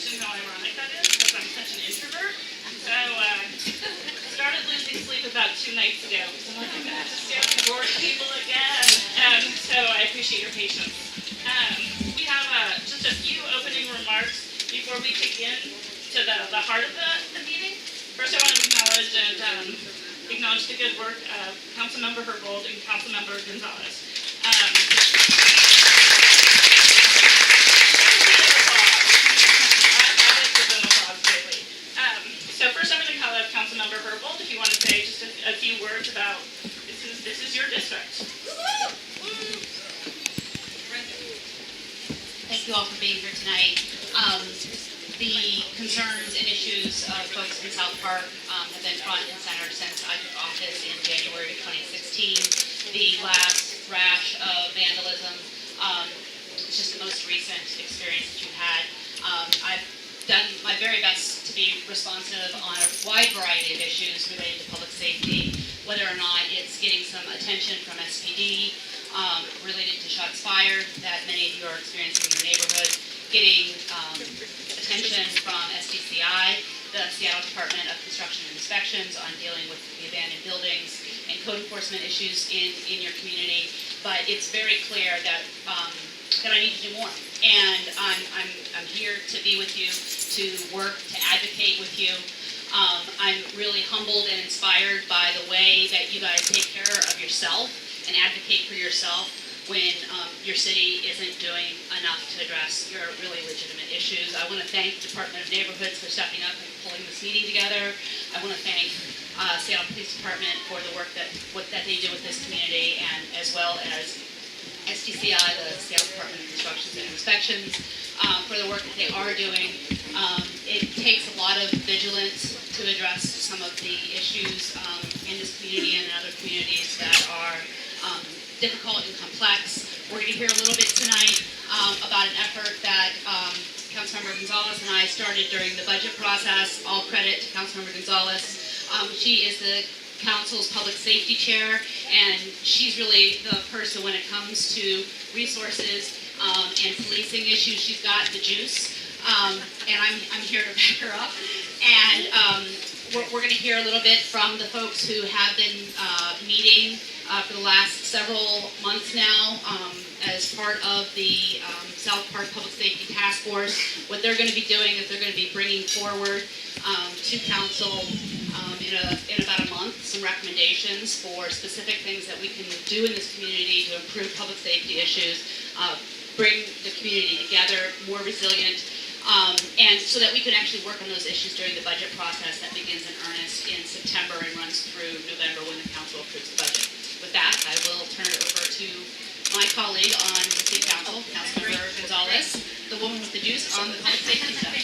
imagine how ironic that is because I'm such an introvert. So started losing sleep about 2 nights ago. So I'm like, I'm gonna have to stay up and bore people again. So I appreciate your patience. We have just a few opening remarks before we kick in to the heart of the meeting. First, I want to acknowledge the good work of Councilmember Herbold and Councilmember Gonzalez. So first, I'm going to call up Councilmember Herbold. If you want to say just a few words about this is your district. Thank you all for being here tonight. The concerns and issues of folks in South Park have been front and center since I took office in January 2016. The last rash of vandalism is just the most recent experience that you've had. I've done my very best to be responsive on a wide variety of issues related to public safety, whether or not it's getting some attention from SPD, related to shots fired that many of you are experiencing in your neighborhood, getting attention from SDCI, the Seattle Department of Construction and Inspections, on dealing with the abandoned buildings and code enforcement issues in your community. But it's very clear that that I need to do more, and I'm here to be with you, to work, to advocate with you. I'm really humbled and inspired by the way that you guys take care of yourself and advocate for yourself when your city isn't doing enough to address your really legitimate issues. I want to thank the Department of Neighborhoods for stepping up and pulling this meeting together. I want to thank Seattle Police Department for the work that they do with this community, and as well as SDCI, the Seattle Department of Construction and Inspections, for the work that they are doing. It takes a lot of vigilance to address some of the issues in this community and in other communities that are difficult and complex. We're going to hear a little bit tonight about an effort that Councilmember Gonzalez and I started during the budget process. All credit to Councilmember Gonzalez. She is the Council's Public Safety Chair, and she's really the person when it comes to resources and policing issues. She's got the juice, and I'm here to back her up. And we're going to hear a little bit from the folks who have been meeting for the last several months now as part of the South Park Public Safety Task Force. What they're going to be doing is they're going to be bringing forward to Council in about a month some recommendations for specific things that we can do in this community to improve public safety issues, bring the community together, more resilient, and so that we can actually work on those issues during the budget process that begins in earnest in September and runs through November when the Council approves the budget. With that, I will turn it over to my colleague on the City Council, Councilmember Gonzalez, the woman with the juice on the public safety stuff.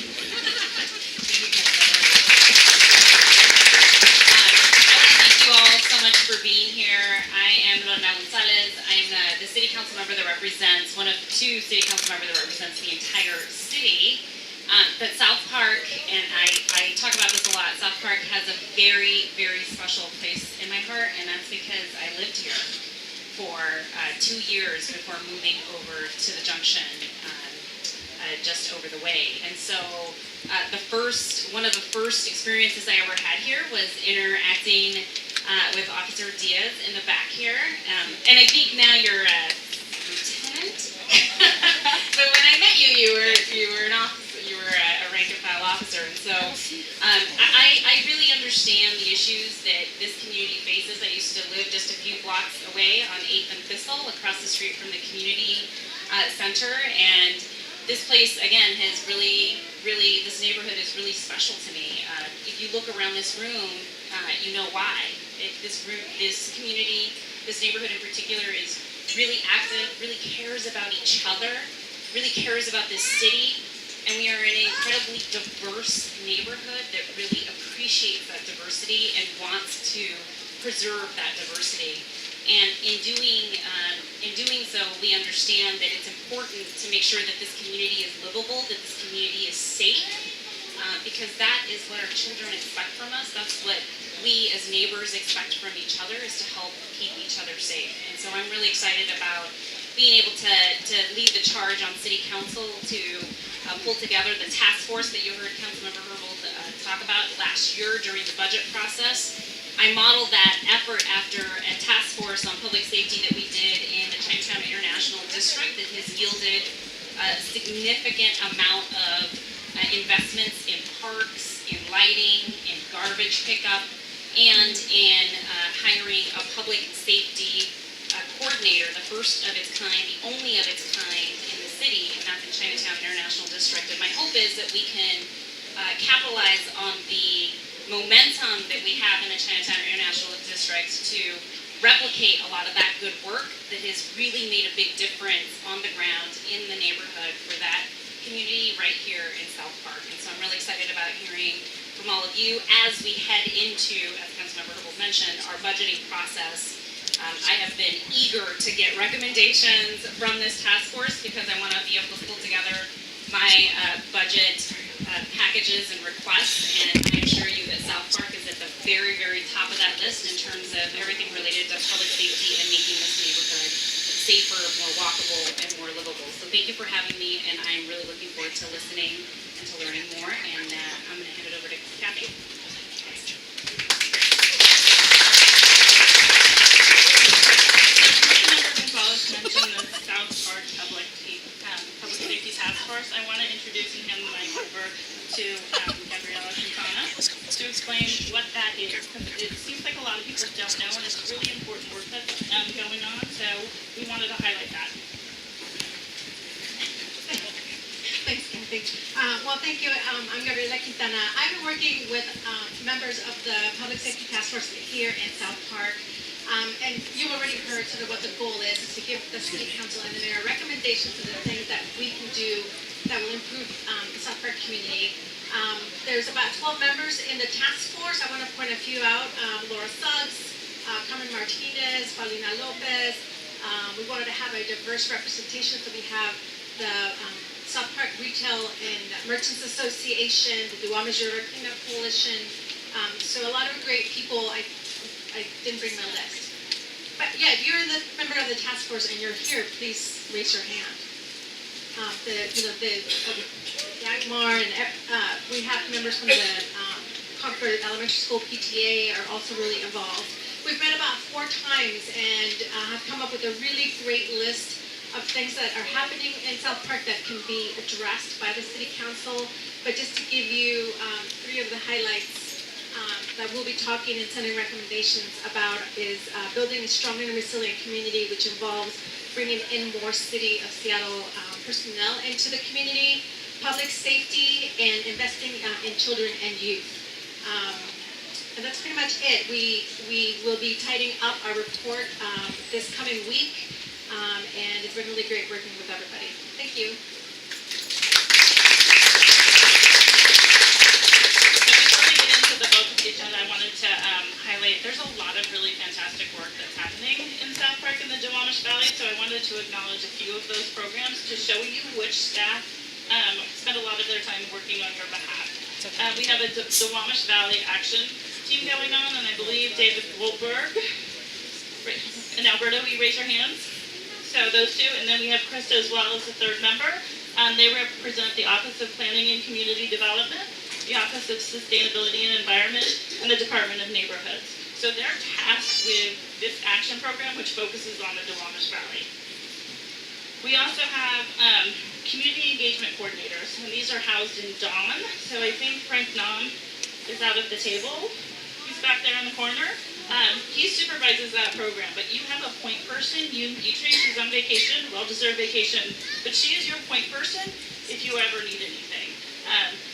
Thank you all so much for being here. I am Lorna Gonzalez. I'm the City Council member that represents, one of 2 City Council members that represents the entire city. But South Park, and I talk about this a lot, South Park has a very, very special place in my heart, and that's because I lived here for 2 years before moving over to the Junction just over the way. And so one of the first experiences I ever had here was interacting with Officer Diaz in the back here. And I think now you're a lieutenant. But when I met you, you were an officer. You were a rank and file officer, and so I really understand the issues that this community faces. I used to live just a few blocks away on 8th and Thistle, across the street from the community center, and this place, again, has really, this neighborhood is really special to me. If you look around this room, you know why. This community, this neighborhood in particular, is really active, really cares about each other, really cares about this city. And we are in an incredibly diverse neighborhood that really appreciates that diversity and wants to preserve that diversity. And in doing so, we understand that it's important to make sure that this community is livable, that this community is safe, because that is what our children expect from us. That's what we as neighbors expect from each other, is to help keep each other safe. And so I'm really excited about being able to lead the charge on City Council to pulled together the task force that you heard Councilmember Herbold talk about last year during the budget process. I modeled that effort after a task force on public safety that we did in the Chinatown International District that has yielded a significant amount of investments in parks, in lighting, in garbage pickup, and in hiring a public safety coordinator, the first of its kind, the only of its kind in the city, and that's in Chinatown International District. And my hope is that we can capitalize on the momentum that we have in the Chinatown International District to replicate a lot of that good work that has really made a big difference on the ground in the neighborhood for that community right here in South Park. And so I'm really excited about hearing from all of you as we head into, as Councilmember Herbold mentioned, our budgeting process. I have been eager to get recommendations from this task force because I want to be able to pull together my budget packages and requests, and I assure you that South Park is at the very, very top of that list in terms of everything related to public safety and making this neighborhood safer, more walkable, and more livable. So thank you for having me, and I'm really looking forward to listening and to learning more, and I'm going to hand it over to Kathy. Mentioned the South Park Public Safety Task Force. I want to introduce and hand the mic over to Gabriela Quintana to explain what that is. It seems like a lot of people don't know, and it's really important work that's going on, so we wanted to highlight that. Thanks, Kathy. Well, thank you. I'm Gabriela Quintana. I've been working with members of the Public Safety Task Force here in South Park. And you've already heard sort of what the goal is to give the City Council and the Mayor recommendations of the things that we can do that will improve the South Park community. There's about 12 members in the task force. I want to point a few out. Laura Suggs, Carmen Martinez, Paulina Lopez. We wanted to have a diverse representation, so we have the South Park Retail and Merchants Association, the Duwamish River Cleanup Coalition. So a lot of great people. I didn't bring my list. But yeah, if you're the member of the task force and you're here, please raise your hand. Dagmar and we have members from the Concord Elementary School PTA are also really involved. We've met about 4 times and have come up with a really great list of things that are happening in South Park that can be addressed by the City Council. But just to give you 3 of the highlights that we'll be talking and sending recommendations about is building a strong and resilient community, which involves bringing in more City of Seattle personnel into the community, public safety, and investing in children and youth. And that's pretty much it. We will be tidying up our report this coming week, and it's been really great working with everybody. Thank you. I wanted to highlight there's a lot of really fantastic work that's happening in South Park and the Duwamish Valley, so I wanted to acknowledge a few of those programs to show you which staff spend a lot of their time working on your behalf. We have a Duwamish Valley Action Team going on, and I believe David Goldberg and Alberto, will you raise your hands? So those 2, and then we have Krista as well as the 3rd member. They represent the Office of Planning and Community Development, the Office of Sustainability and Environment, and the Department of Neighborhoods. So they're tasked with this action program, which focuses on the Duwamish Valley. We also have community engagement coordinators, and these are housed in Dawn. So I think Frank Nam is out at the table. He's back there in the corner. He supervises that program, but you have a point person, Yoon Petrie, who's on vacation, well-deserved vacation, but she is your point person if you ever need anything.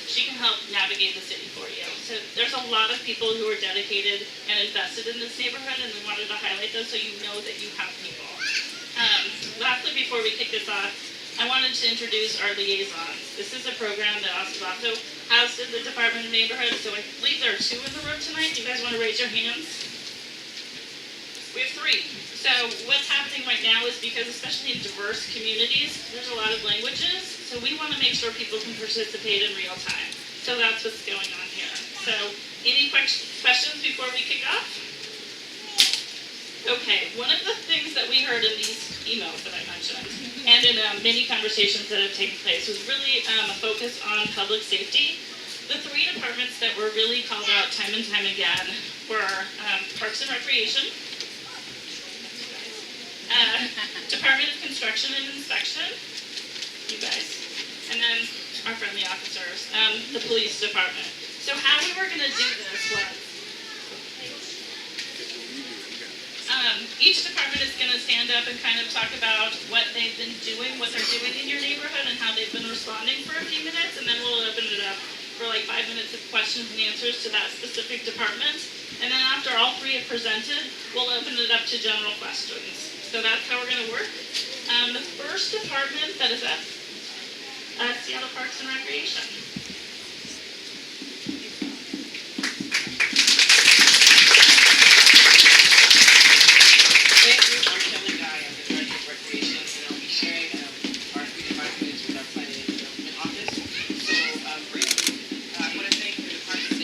She can help navigate the city for you. So there's a lot of people who are dedicated and invested in this neighborhood, and we wanted to highlight those so you know that you have people. Lastly, before we kick this off, I wanted to introduce our liaisons. This is a program that is also housed in the Department of Neighborhood, so I believe there are 2 in the room tonight. Do you guys want to raise your hands? We have 3. So what's happening right now is because, especially in diverse communities, there's a lot of languages, so we want to make sure people can participate in real time. So that's what's going on here. So any questions before we kick off? Okay, one of the things that we heard in these emails that I mentioned and in many conversations that have taken place was really a focus on public safety. The three departments that were really called out time and time again were Parks and Recreation, Department of Construction and Inspection, you guys, and then our friendly officers, the police department. So how we were going to do this was each department is going to stand up and kind of talk about what they've been doing, what they're doing in your neighborhood, and how they've been responding for a few minutes, and then we'll open it up for like 5 minutes of questions and answers to that specific department. And then after all three have presented, we'll open it up to general questions. So that's how we're going to work. The first department that is at Seattle Parks and Recreation. Thank you. I'm Kelly Guy. I'm the Director of Recreation, and I'll be sharing our 3 to 5 minutes with our Planning and Development Office. So, briefly, I want to thank the Department of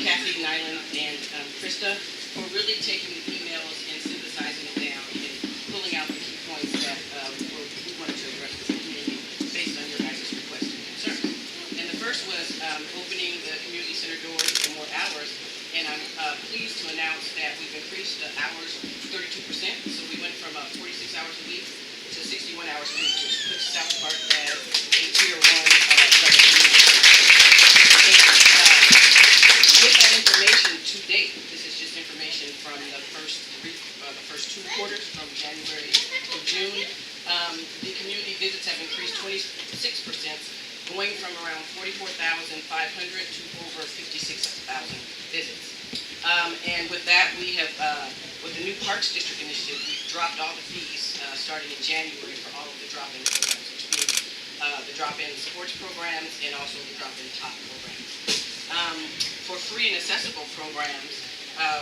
Kathy, Nyland, and Krista for really taking the emails and synthesizing it down and pulling out the key points that we wanted to address with the community based on your guys' requests and concerns. And the first was opening the community center doors for more hours. And I'm pleased to announce that we've increased the hours 32%. So we went from 46 hours a week to 61 hours a week, which puts South Park as a tier 1 level community. And with that information to date, this is just information from the first 2 quarters, from January to June. The community visits have increased 26%, going from around 44,500 to over 56,000 visits. And with that, we have, with the new Parks District initiative, we've dropped all the fees starting in January for all of the drop-in programs, which means the drop-in sports programs and also the drop-in top programs. For free and accessible programs,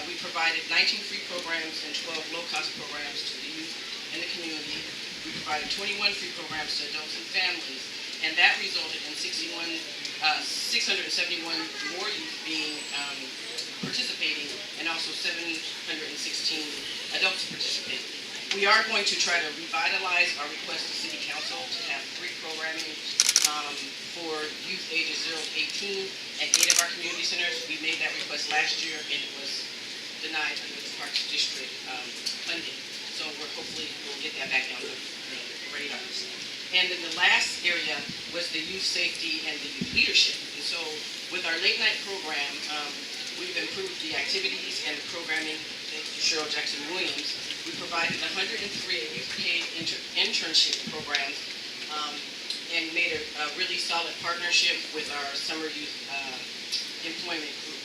we provided 19 free programs and 12 low-cost programs to the youth and the community. We provided 21 free programs to adults and families, and that resulted in 671 more youth being participating, and also 716 adults participating. We are going to try to revitalize our request to City Council to have free programming for youth ages 0 to 18 at 8 of our community centers. We made that request last year, and it was denied under the Parks District funding. So hopefully we'll get that back on the radar. And then the last area was the youth safety and the youth leadership. And so with our late night program, we've improved the activities and the programming. Thank you, Cheryl Jackson Williams. We provided 103 youth paid internship programs and made a really solid partnership with our summer youth employment group.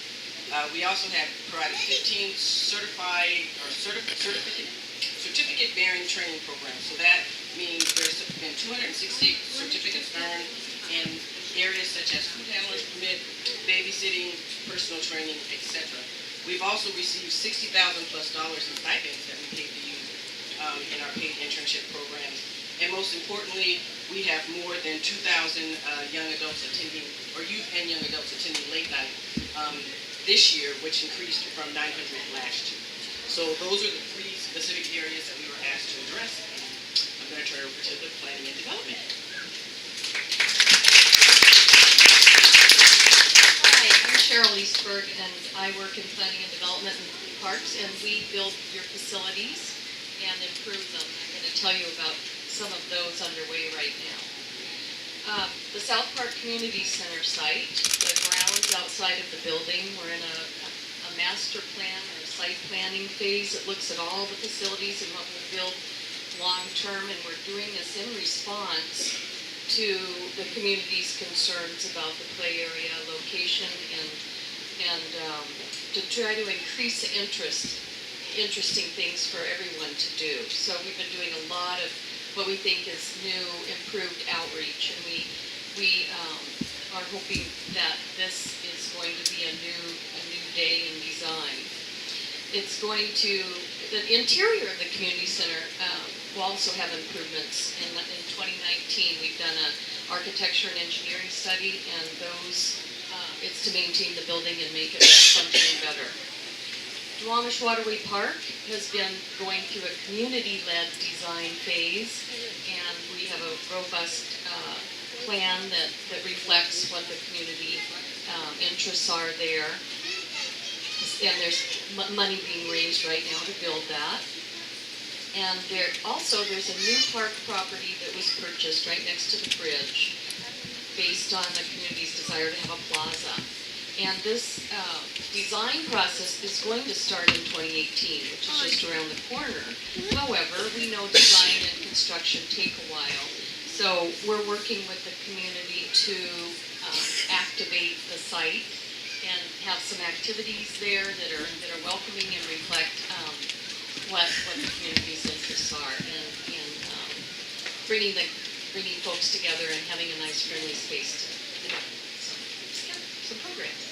We also have provided 15 certificate bearing training programs. So that means there's been 268 certificates earned in areas such as food handlers permit, babysitting, personal training, etc. We've also received $60,000+ in stipends that we paid the youth in our paid internship programs. And most importantly, we have more than 2,000 young adults attending, or youth and young adults attending late night this year, which increased from 900 last year. So those are the 3 specific areas that we were asked to address. I'm going to turn it over to the Planning and Development. Hi, I'm Cheryl Eastberg, and I work in Planning and Development and Parks, and we build your facilities and improve them. I'm going to tell you about some of those underway right now. The South Park Community Center site, the grounds outside of the building, we're in a master plan or site planning phase that looks at all the facilities and what we'll build long-term, and we're doing this in response to the community's concerns about the play area location and to try to increase the interesting things for everyone to do. So we've been doing a lot of what we think is new, improved outreach, and we are hoping that this is going to be a new day in design. It's going to, the interior of the community center will also have improvements. In 2019, we've done an architecture and engineering study, and those, it's to maintain the building and make it function better. Duwamish Waterway Park has been going through a community-led design phase, and we have a robust plan that reflects what the community interests are there. And there's money being raised right now to build that. And there's a new park property that was purchased right next to the bridge based on the community's desire to have a plaza. And this design process is going to start in 2018, which is just around the corner. However, we know design and construction take a while. So we're working with the community to activate the site and have some activities there that are welcoming and reflect what the community's interests are, and bringing folks together and having a nice, friendly space to have some programs.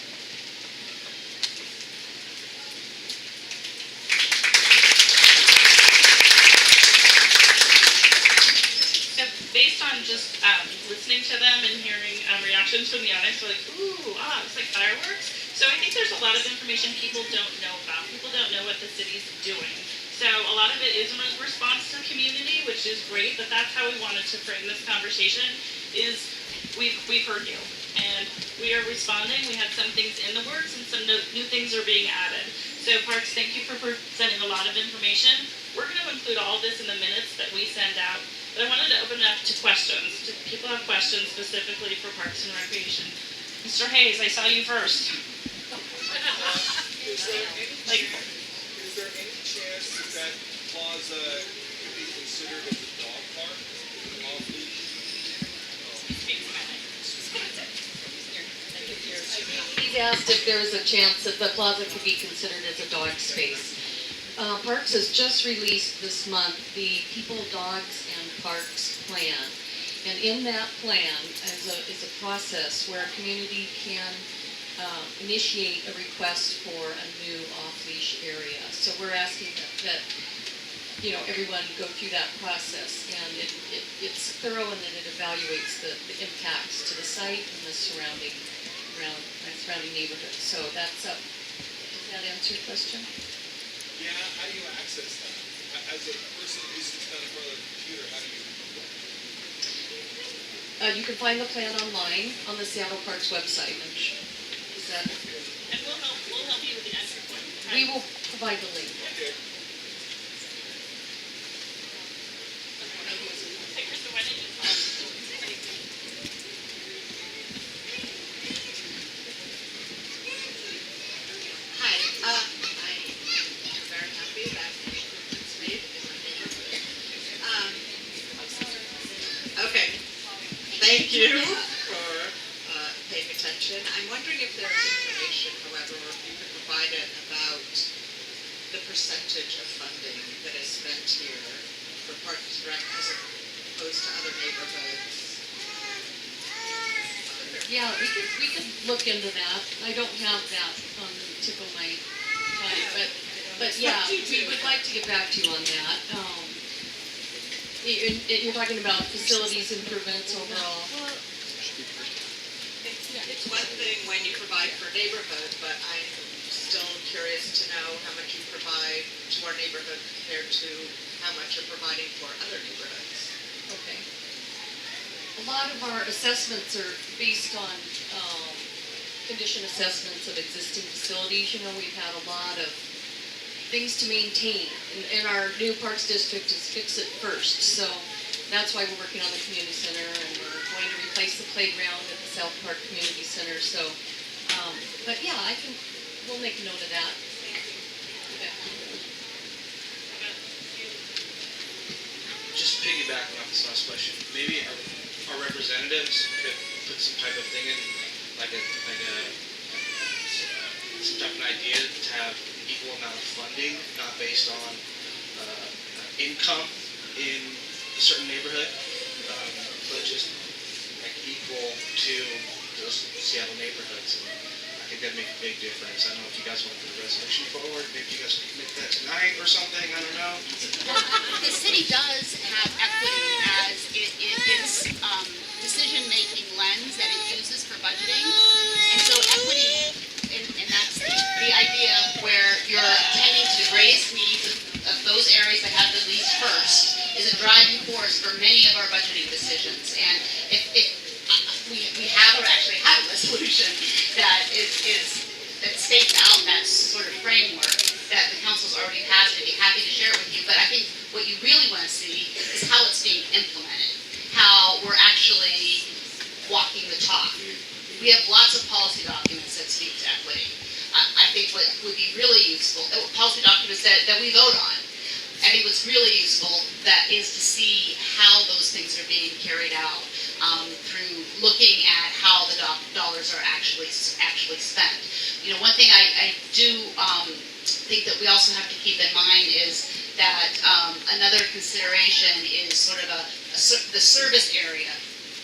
So based on just listening to them and hearing reactions from the audience, we're like, ooh, it's like fireworks. So I think there's a lot of information people don't know about. People don't know what the city's doing. So a lot of it is in response to the community, which is great, but that's how we wanted to frame this conversation, is we've heard you. And we are responding. We had some things in the works and some new things are being added. So Parks, thank you for presenting a lot of information. We're going to include all this in the minutes that we send out. But I wanted to open it up to questions. Do people have questions specifically for Parks and Recreation? Mr. Hayes, I saw you first. Is there any chance that plaza could be considered as a dog park? He's asked if there is a chance that the plaza could be considered as a dog space. Parks has just released this month the People, Dogs, and Parks plan. And in that plan is a process where a community can initiate a request for a new off-leash area. So we're asking that everyone go through that process, and it's thorough in that it evaluates the impacts to the site and the surrounding neighborhood. So that's up. Does that answer your question? Yeah, how do you access that? As a person who sits down in front of the computer, how do you? You can find the plan online on the Seattle Parks website. Is that? And we'll help you with the answer point. We will provide the link. Okay. Hi, I'm very happy that improvements made in my neighborhood. Okay, thank you for paying attention. I'm wondering if there's information, however, or if you could provide it about the percentage of funding that is spent here for Parks and Rec as opposed to other neighborhoods. Yeah, we could look into that. I don't have that on the tip of my tongue, but yeah, we would like to get back to you on that. You're talking about facilities improvements overall. It's one thing when you provide for a neighborhood, but I'm still curious to know how much you provide to our neighborhood compared to how much you're providing for other neighborhoods. Okay. A lot of our assessments are based on condition assessments of existing facilities. We've had a lot of things to maintain, and our new Parks District is Fix It First. So that's why we're working on the community center, and we're going to replace the playground at the South Park Community Center. So, but yeah, we'll make a note of that. Okay. Just piggybacking off this last question, maybe our representatives could put some type of thing in, some type of idea to have equal amount of funding, not based on income in a certain neighborhood, but just like equal to those Seattle neighborhoods. And I think that'd make a big difference. I don't know if you guys want to put a resolution forward. Maybe you guys can make that tonight or something. I don't know. The city does have equity as its decision-making lens that it uses for budgeting. And so equity, and that's the idea where you're we have lots of policy documents that speak to equity. I think what would be really useful, policy documents that we vote on. I think what's really useful that is to see how those things are being carried out through looking at how the dollars are actually spent. You know, one thing I do think that we also have to keep in mind is that another consideration is sort of the service area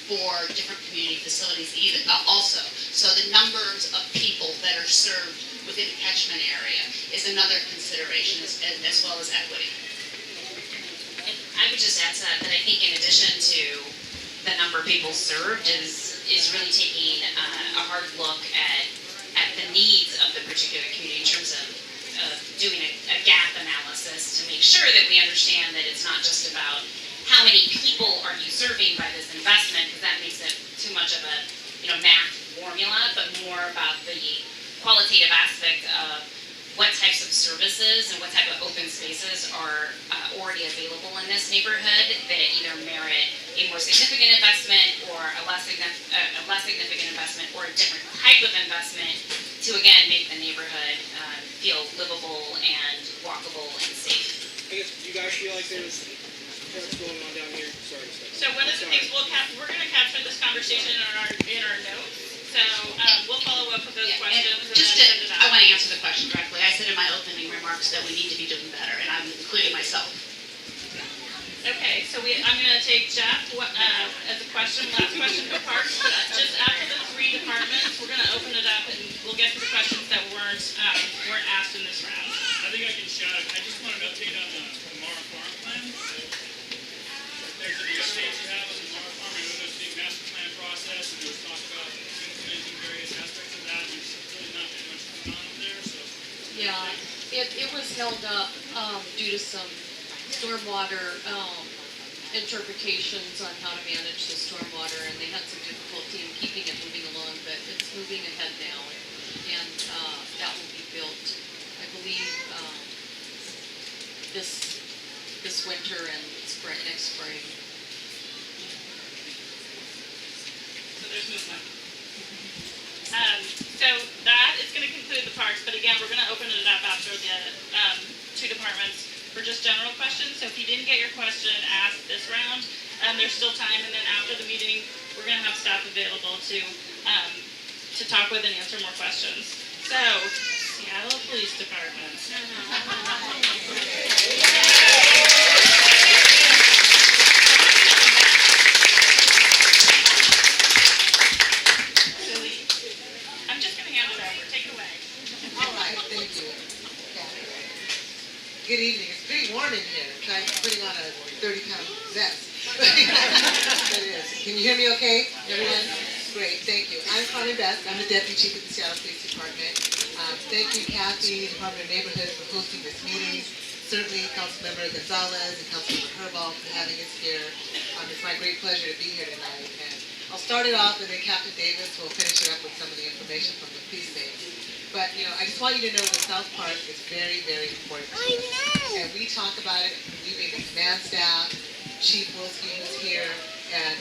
for different community facilities also. So the numbers of people that are served within a catchment area is another consideration as well as equity. And I would just add to that I think in addition to the number of people served is really taking a hard look at the needs of the particular community in terms of doing a gap analysis to make sure that we understand that it's not just about how many people are you serving by this investment, because that makes it too much of a math formula, but more about the qualitative aspect of what types of services and what type of open spaces are already available in this neighborhood that either merit a more significant investment or a less significant investment or a different type of investment to again make the neighborhood feel livable and walkable and safe. I guess, do you guys feel like there's what's going on down here? Sorry to say. So one of the things we're going to capture this conversation in our notes. So we'll follow up with those questions and Just then send it I out. want to answer the question directly. I said in my opening remarks that we need to be doing better, and I'm including myself. Okay, so I'm going to take Jeff as a question, last question for Parks. Just after the three departments, we're going to open it up and we'll get to the questions that weren't asked in this round. I think I can shout it. I just want an update on the Mara Farm plan. So, there's any updates you have on the Mara Farm? I know there's a big master plan process, and there's talk about implementing various aspects of that. There's really not been much going on up there, so. Yeah, it was held up due to some stormwater interpretations on how to manage the stormwater, and they had some difficulty in keeping it moving along, but it's moving ahead now, and that will be built, I believe, this winter and next spring. So there's movement. So that is going to conclude the parks, but again, we're going to open it up after the two departments for just general questions. So if you didn't get your question asked this round, there's still time, and then after the meeting, we're going to have staff available to talk with and answer more questions. So, Seattle Police Department. I'm just going to hand it over. Take it away. All right, thank you. Good evening. It's pretty warm in here. I'm putting on a 30-pound vest. That is. Can you hear me okay, everyone? Great, thank you. I'm Carmen Best. I'm the Deputy Chief of the Seattle Police Department. Thank you, Kathy, Department of Neighborhood, for hosting this meeting. Certainly, Councilmember Gonzalez and Councilmember Herbal for having us here. It's my great pleasure to be here tonight. And I'll start it off, and then Captain Davis will finish it up with some of the information from the precinct. But, I just want you to know that South Park is very, very important to us. And we talk about it, we being the command staff, Chief Wilski, who's here, and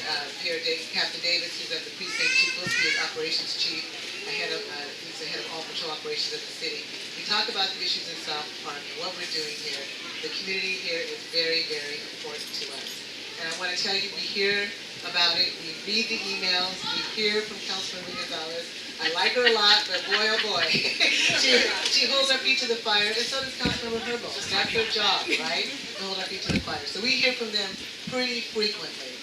Captain Davis, who's at the precinct. Chief Wilski is Operations Chief, he's the head of all patrol operations of the city. We talk about the issues in South Park and what we're doing here. The community here is very, very important to us. And I want to tell you, we hear about it, we read the emails, we hear from Councilmember Gonzalez. I like her a lot, but boy, oh boy. she holds our feet to the fire, and so does Councilmember Herbal. That's their job, right? To hold our feet to the fire. So we hear from them pretty frequently.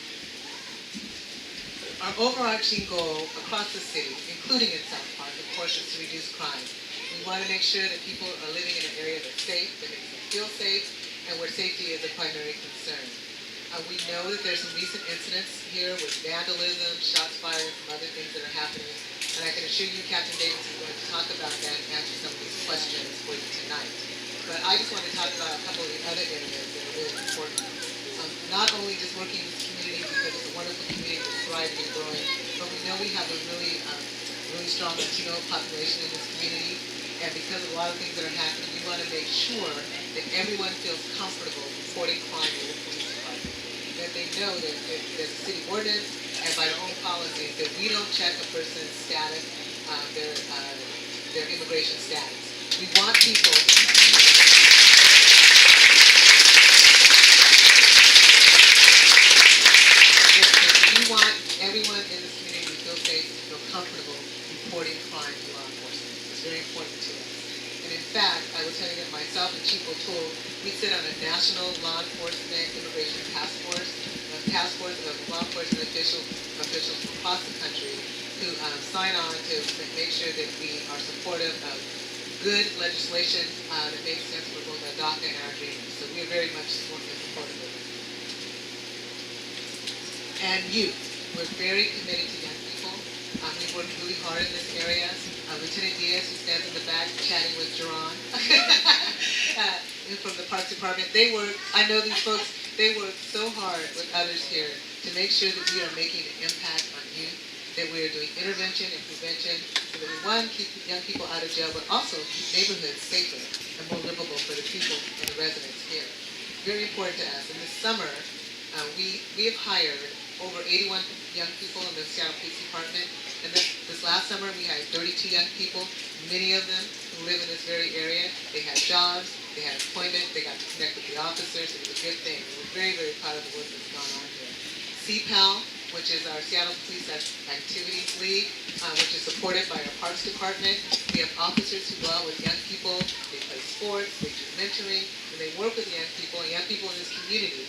Our overarching goal across the city, including in South Park, of course, is to reduce crime. We want to make sure that people are living in an area that's safe, that makes them feel safe, and where safety is a primary concern. We know that there's some recent incidents here with vandalism, shots fired, and some other things that are happening. And I can assure you Captain Davis is going to talk about that and answer some of these questions for you tonight. But I just want to talk about a couple of the other areas that are really important. Not only just working with the community because it's a wonderful community that's thriving and growing, but we know we have a really strong Latino population in this community. And because of a lot of things that are happening, we want to make sure that everyone feels comfortable reporting crime to the police department. That they know that there's a city ordinance, and by their own policies, there's We don't check a person's status, their immigration status. We want people. We want everyone in this community to feel safe, to feel comfortable reporting crime to law enforcement. It's very important to us. And in fact, I will tell you that myself and Chief O'Toole, we sit on a national law enforcement immigration task force, a task force of law enforcement officials from across the country who sign on to make sure that we are supportive of good legislation that makes sense for both our DACA and our dreamers. So we are very much supportive of it. And youth. We're very committed to young people. We've worked really hard in this area. Lieutenant Diaz, who stands in the back chatting with Jerron from the Parks Department, I know these folks, they work so hard with others here to make sure that we are making an impact on youth, that we are doing intervention and prevention, so that we, one, keep young people out of jail, but also keep neighborhoods safer and more livable for the people and the residents here. Very important to us. In this summer, we have hired over 81 young people in the Seattle Police Department. And this last summer, we hired 32 young people, many of them who live in this very area. They had jobs, they had employment, they got to connect with the officers. It was a good thing. We're very, very proud of the work that's gone on here. CPAL, which is our Seattle Police Activities League, which is supported by our Parks Department. We have officers who go out with young people. They play sports, they do mentoring, and they work with young people in this community,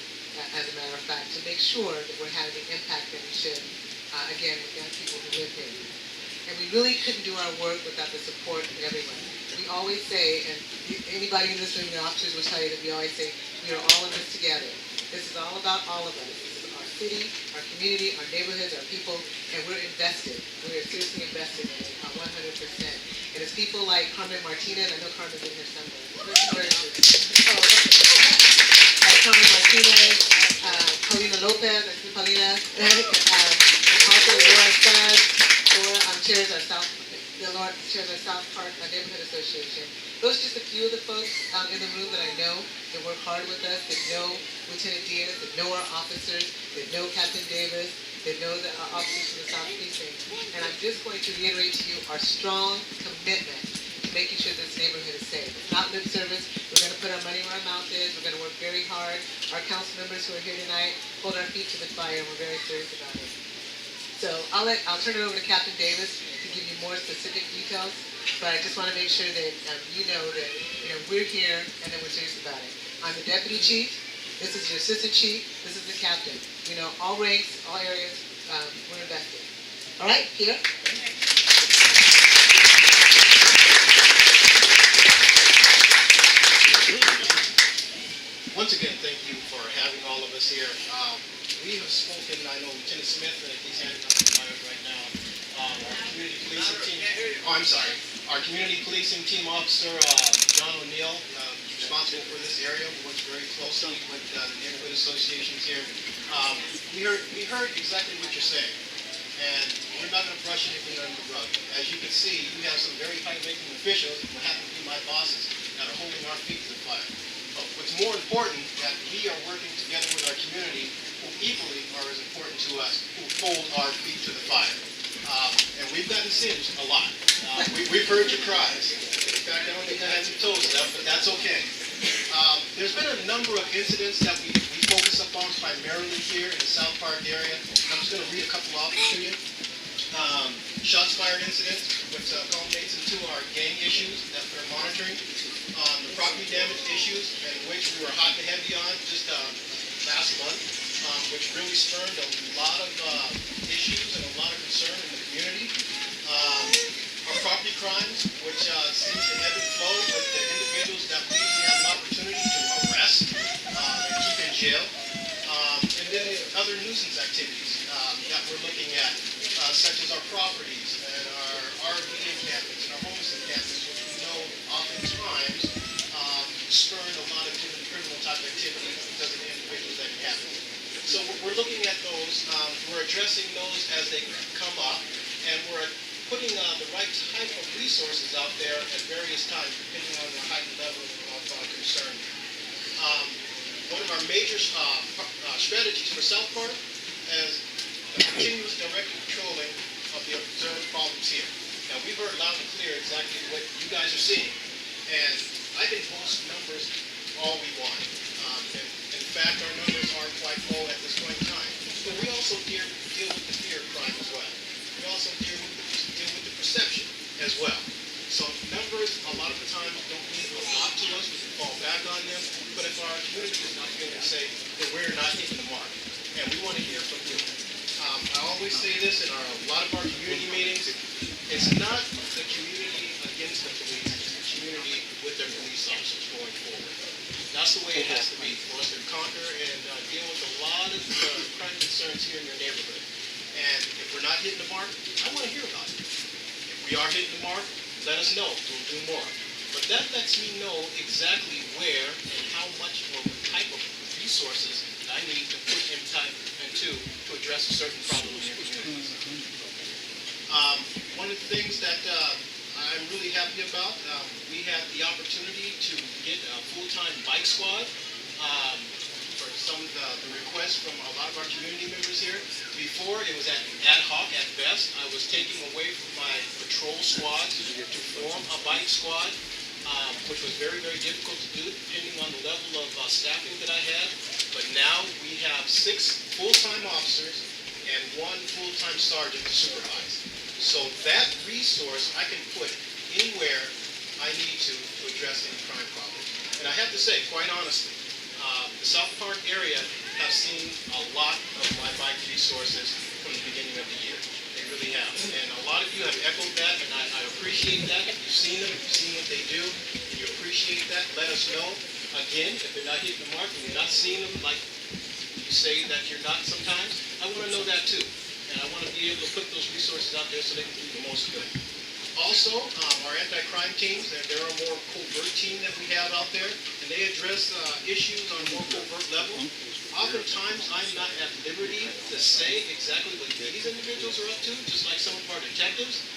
as a matter of fact, to make sure that we're having the impact that we should, again, with young people who live here. And we really couldn't do our work without the support of everyone. We always say, and anybody in this room, the officers will tell you that we always say, we are all in this together. This is all about all of us. This is our city, our community, our neighborhoods, our people, and we're invested. We are seriously invested in it, 100%. And it's people like Carmen Martinez. I know Carmen's in here somewhere. Carmen Martinez, Paulina Lopez, I see Paulina, also Laura Studd. Laura chairs our South Park Neighborhood Association. Those are just a few of the folks in the room that I know that work hard with us, that know Lieutenant Diaz, that know our officers, that know Captain Davis, that know the officers from the South Precinct. And I'm just going to reiterate to you our strong commitment to making sure this neighborhood is safe. It's not lip service. We're going to put our money where our mouth is. We're going to work very hard. Our council members who are here tonight hold our feet to the fire, and we're very serious about it. So I'll turn it over to Captain Davis to give you more specific details. But I just want to make sure that you know that we're here and that we're serious about it. I'm the deputy chief. This is your assistant chief. This is the captain. All ranks, all areas, we're invested. All right, here. Once again, thank you for having all of us here. We have spoken, I know Lieutenant Smith, he's handing out the flyers right now. Our community policing team, our community policing team officer, John O'Neill, responsible for this area, works very closely with the neighborhood associations here. We heard exactly what you're saying, and we're not going to brush anything under the rug. As you can see, you have some very high-ranking officials, who happen to be my bosses, that are holding our feet to the fire. But what's more important, that we are working together with our community, who equally are as important to us, who hold our feet to the fire. And we've gotten singed a lot. We've heard your cries. In fact, I don't think I have your toes left, but that's okay. There's been a number of incidents that we focus upon primarily here in the South Park area. I'm just going to read a couple off to you. Shots fired incident, which culminates into our gang issues that we're monitoring. The property damage issues, and which we were hot and heavy on just last month, which really spurred a lot of issues and a lot of concern in the community. Our property crimes, which seems to ebb and flow with the individuals that we have an opportunity to arrest and keep in jail. And then the other nuisance activities that we're looking at, such as our properties and our RV encampments and our homeless encampments, which we know oftentimes spurn a lot of different criminal type activities because of the individuals that inhabit. So we're looking at those, we're addressing those as they come up, and we're putting the right type of resources out there at various times, depending on the heightened level of concern. One of our major strategies for South Park is continuous direct patrolling say that we're not hitting the mark. And we want to hear from you. I always say this in a lot of our community meetings. It's not the community against the police, it's the community with their police officers going forward. That's the way it has to be for us to conquer and deal with a lot of crime concerns here in your neighborhood. And if we're not hitting the mark, I want to hear about it. If we are hitting the mark, let us know. We'll do more. But that lets me know exactly where and how much or what type of resources I need to put into to address a certain problem in your community. One of the things that I'm really happy about, we had the opportunity to get a full-time bike squad for some of the requests from a lot of our community members here. Before, it was ad hoc at best. I was taking away from my patrol squad to form a bike squad, which was very, very difficult to do depending on the level of staffing that I had. But now we have 6 full-time officers and 1 full-time sergeant to supervise. So that resource I can put anywhere I need to address any crime problem. And I have to say, quite honestly, the South Park area has seen a lot of my bike resources from the beginning of the year. They really have. And a lot of you have echoed that, and I appreciate that. If you've seen them, you've seen what they do, and you appreciate that, let us know. Again, if they're not hitting the mark and you're not seeing them like you say that you're not sometimes, I want to know that too. And I want to be able to put those resources out there so they can do the most good. Also, our anti-crime teams, there are more covert team that we have out there, and they address issues on a more covert level. Oftentimes, I'm not at liberty to say exactly what these individuals are up to, just like some of our detectives,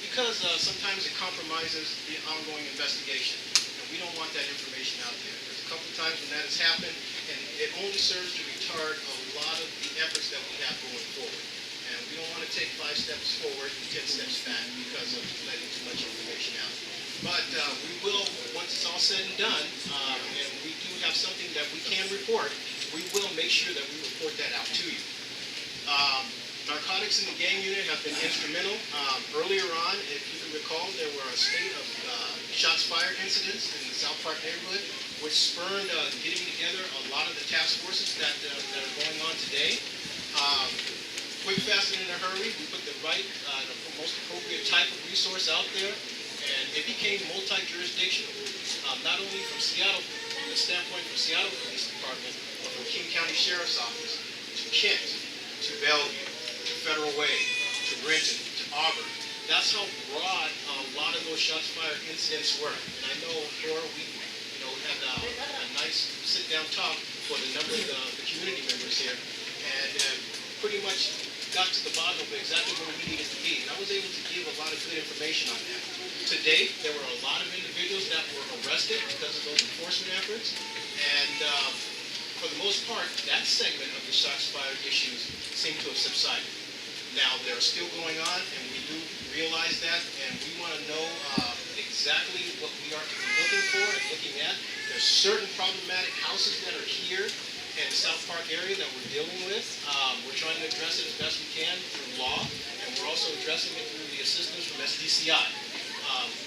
because sometimes it compromises the ongoing investigation. And we don't want that information out there. There's a couple times when that has happened, and it only serves to retard a lot of the efforts that we have going forward. And we don't want to take 5 steps forward and 10 steps back because of letting too much information out. But we will, once it's all said and done, and we do have something that we can report, we will make sure that we report that out to you. Narcotics in the gang unit have been instrumental. Earlier on, if you can recall, there were a spate of shots fired incidents in the South Park neighborhood, which spurred getting together a lot of the task forces that are going on today. Quick, fast, and in a hurry, we put the right, the most appropriate type of resource out there, and it became multi-jurisdictional. Not only from Seattle, from the standpoint from Seattle Police Department, but from King County Sheriff's Office, to Kent, to Bellevue, to Federal Way, to Renton, to Auburn. That's how broad a lot of those shots fired incidents were. And I know, Laura, we had a nice sit-down talk for the number of the community members here, and pretty much got to the bottom of exactly where we needed to be. And I was able to give a lot of good information on that. To date, there were a lot of individuals that were arrested because of those enforcement efforts. And for the most part, that segment of the shots fired issues seem to have subsided. Now, they're still going on, and we do realize that, and we want to know exactly what we are looking for and looking at. There's certain problematic houses that are here in the South Park area that we're dealing with. We're trying to address it as best we can through law, and we're also addressing it through the assistance from SDCI.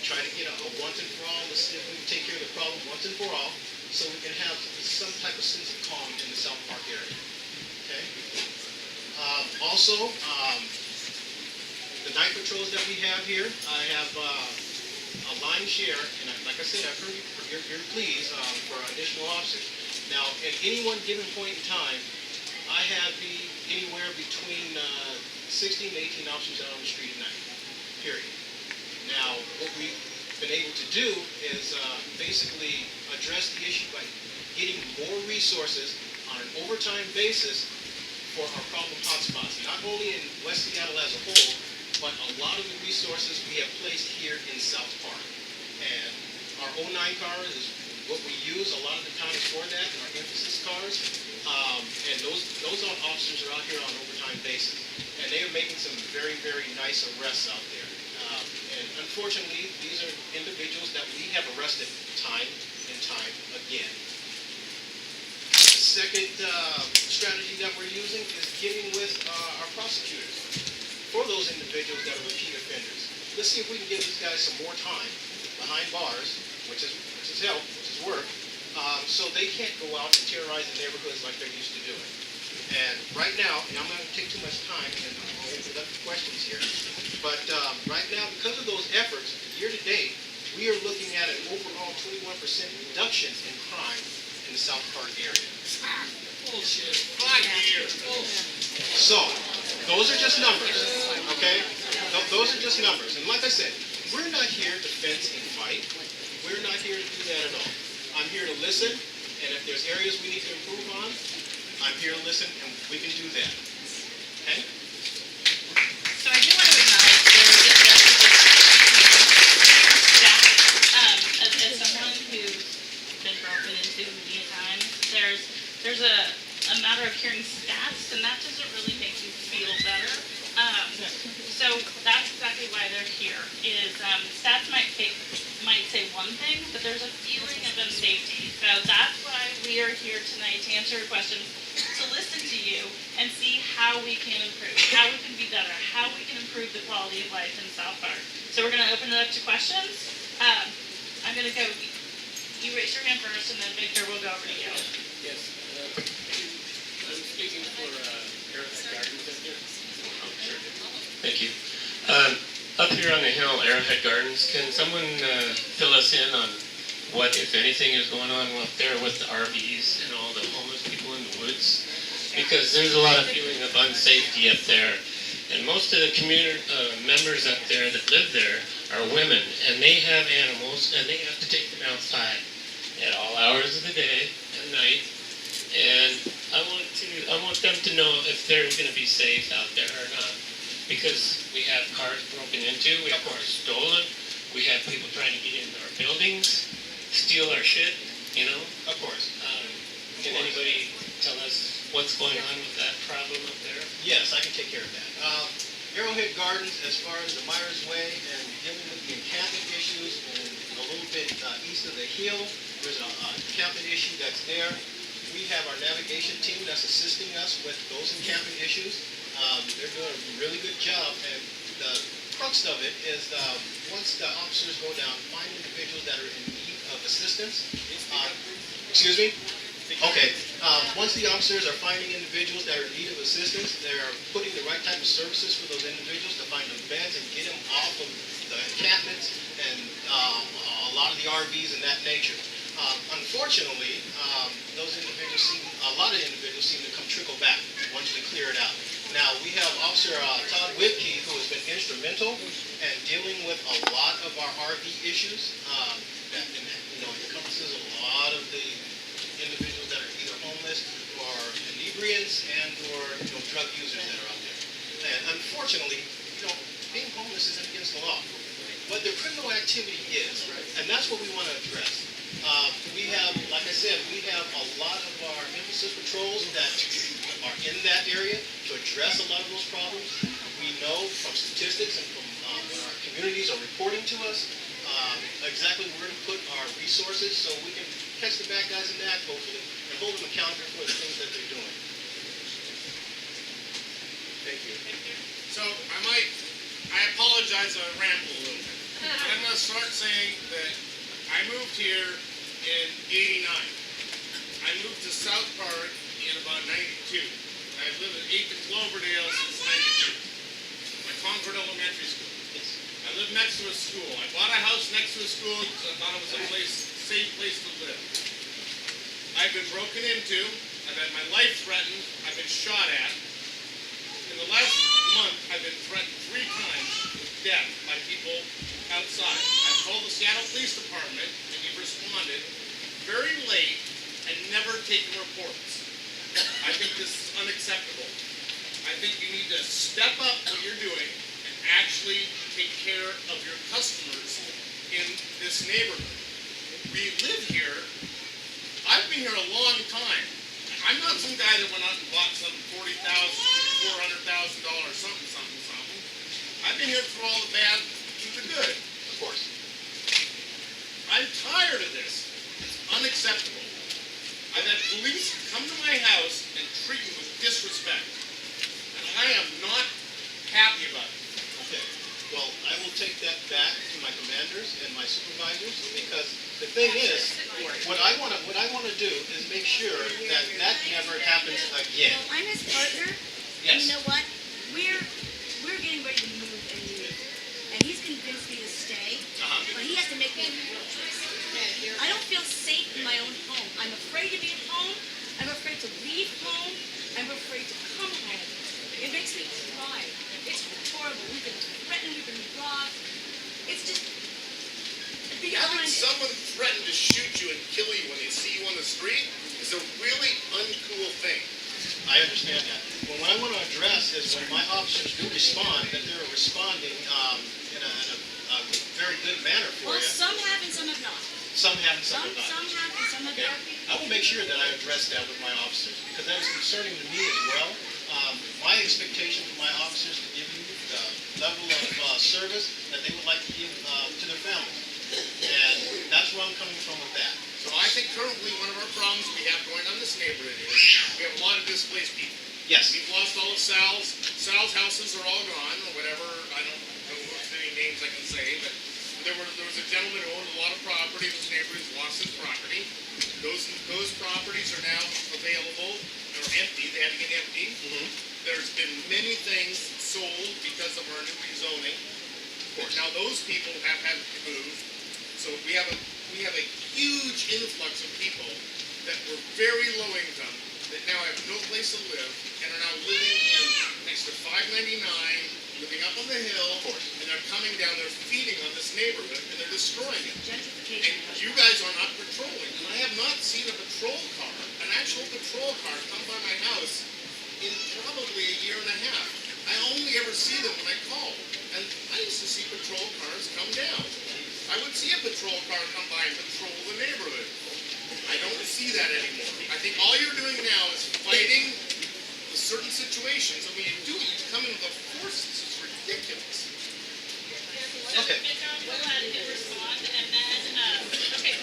Try to get a once and for all, let's see if we can take care of the problem once and for all, so we can have some type of sense of calm in the South Park area. Okay? Also, the night patrols that we have here, I have a line share, and like I said, I've heard your pleas for additional officers. Now, at any one given point in time, I have anywhere between 16 to 18 officers out on the street at night, period. Now, what we've been able to do is basically address the issue by getting more resources on an overtime basis for our problem hotspots, not only in West Seattle as a whole, but a lot of the resources we have placed here in South Park. And our 09 cars is what we use a lot of the times for that, and our emphasis cars. And those officers are out here on an overtime basis. And they are making some very, very nice arrests out there. And unfortunately, these are individuals that we have arrested time and time again. The second strategy that we're using is getting with our prosecutors for those individuals that are repeat offenders. Let's see if we can give these guys some more time behind bars, which is help, which is work, so they can't go out and terrorize the neighborhoods like they're used to doing. And right now, and I'm not going to take too much time, and I'll open it up for questions here, but right now, because of those efforts, year to date, we are looking at an overall 21% reduction in crime in the South Park area. Bullshit. 5 years. So, those are just numbers, okay? Those are just numbers. And like I said, we're not here to fence and fight. We're not here to do that at all. I'm here to listen, and if there's areas we need to improve on, I'm here to listen, and we can do that. Okay? So I do want to acknowledge there was a staff. As someone who's been broken into many times, there's a matter of hearing stats, and that doesn't really make you feel better. So that's exactly why they're here. Is stats might say one thing, but there's a feeling of unsafety. So that's why we are here tonight to answer your questions, to listen to you, and see how we can improve, how we can be better, how we can improve the quality of life in South Park. So we're going to open it up to questions. I'm going to go. You raise your hand first, and then Victor will go over to you. Yes. I'm speaking for Arrowhead Gardens up here. Oh, sure. Thank you. Up here on the hill, Arrowhead Gardens, can someone fill us in on what, if anything, is going on up there with the RVs and all the homeless people in the woods? Because there's a lot of feeling of unsafety up there. And most of the community members up there that live there are women, and they have animals, and they have to take them outside at all hours of the day and night. And I want them to know if they're going to be safe out there or not. Because we have cars broken into, we have cars stolen, we have people trying to get into our buildings, steal our shit, you know? Of course. Can anybody tell us what's going on with that problem up there? Yes, I can take care of that. Arrowhead Gardens, as far as the Myers Way and dealing with the encampment issues, and a little bit east of the hill, there's a encampment issue that's there. We have our navigation team that's assisting us with those encampment issues. They're doing a really good job, and the crux of it is once the officers go down, find individuals that are in need of assistance. Excuse me? Okay. Once the officers are finding individuals that are in need of assistance, they're putting the right type of services for those individuals to find them beds and get them off of the encampments and a lot of the RVs and that nature. Unfortunately, a lot of individuals seem to come trickle back once we clear it out. Now, we have Officer Todd Whitkey, who has been instrumental in dealing with a lot of our RV issues. That encompasses a lot of the individuals that are either homeless or inebriants and or drug users that are out there. And unfortunately, being homeless isn't against the law. But the criminal activity is, and that's what we want to address. We have, like I said, we have a lot of our emphasis patrols that are in that area to address a lot of those problems. We know from statistics and from when our communities are reporting to us exactly where to put our resources so we can catch the bad guys in the act, hopefully, and hold them accountable for the things that they're doing. Thank you. So I apologize, I ramble a little bit. But I'm going to start saying that I moved here in '89. I moved to South Park in about '92. I've lived at 8th and Cloverdale since '92. My Concord Elementary School. I lived next to a school. I bought a house next to a school because I thought it was a safe place to live. I've been broken into. I've had my life threatened. I've been shot at. In the last month, I've been threatened 3 times with death by people outside. I've told the Seattle Police Department, and he responded very late and never taken reports. I think this is unacceptable. I think you need to step up what you're doing and actually take care of your customers in this neighborhood. We live here. I've been here a long time. I'm not some guy that went out and bought some $40,000, $400,000, something. I've been here through all the bad and the good. Of course. I'm tired of this. It's unacceptable. I've had police come to my house and treat me with disrespect. And I am not happy about it. Okay. Well, I will take that back to my commanders and my supervisors, because the thing is, what I wanna do is make sure that that never happens again. Well, I'm his partner, and Yes. you know what? We're getting ready to move and leave. And he's convinced me to stay, but he has to make me a real choice. I don't feel safe in my own home. I'm afraid to be at home. I'm afraid to leave home. I'm afraid to come home. It makes me cry. It's horrible. We've been threatened. We've been robbed. It's just beyond. Having someone threaten to shoot you and kill you when they see you on the street is a really uncool thing. I understand that. Well, what I want to address is when my officers do respond, that they're responding in a very good manner for Well, you. some have and some have not. Some have and some have not. Some have and some have Okay. not. I will make sure that I address that with my officers, because that is concerning to me as well. My expectation for my officers to give you the level of service that they would like to give to their families. And that's where I'm coming from with that. So I think currently one of our problems we have going on in this neighborhood is we have a lot of displaced people. Yes. We've lost all of Sal's. Sal's houses are all gone, or whatever. I don't know any names I can say, but there was a gentleman who owned a lot of property in this neighborhood who's lost his property. Those properties are now available or empty. They had to get empty. There's been many things sold because of our new rezoning. Now those people have had to move. So we have a huge influx of people that were very low income that now have no place to live and are now living in next to 599, living up on the hill, and they're coming down, they're feeding on this neighborhood, and they're destroying it. Gentrification. And you guys are not patrolling. And I have not seen a patrol car, an actual patrol car, come by my house in probably a year and a half. I only ever see them when I call. And I used to see patrol cars come down. I would see a patrol car come by and patrol the neighborhood. I don't see that anymore. I think all you're doing now is fighting with certain situations, and when you do it, you come in with a force that's just ridiculous. Okay. We'll let him respond, and then, okay.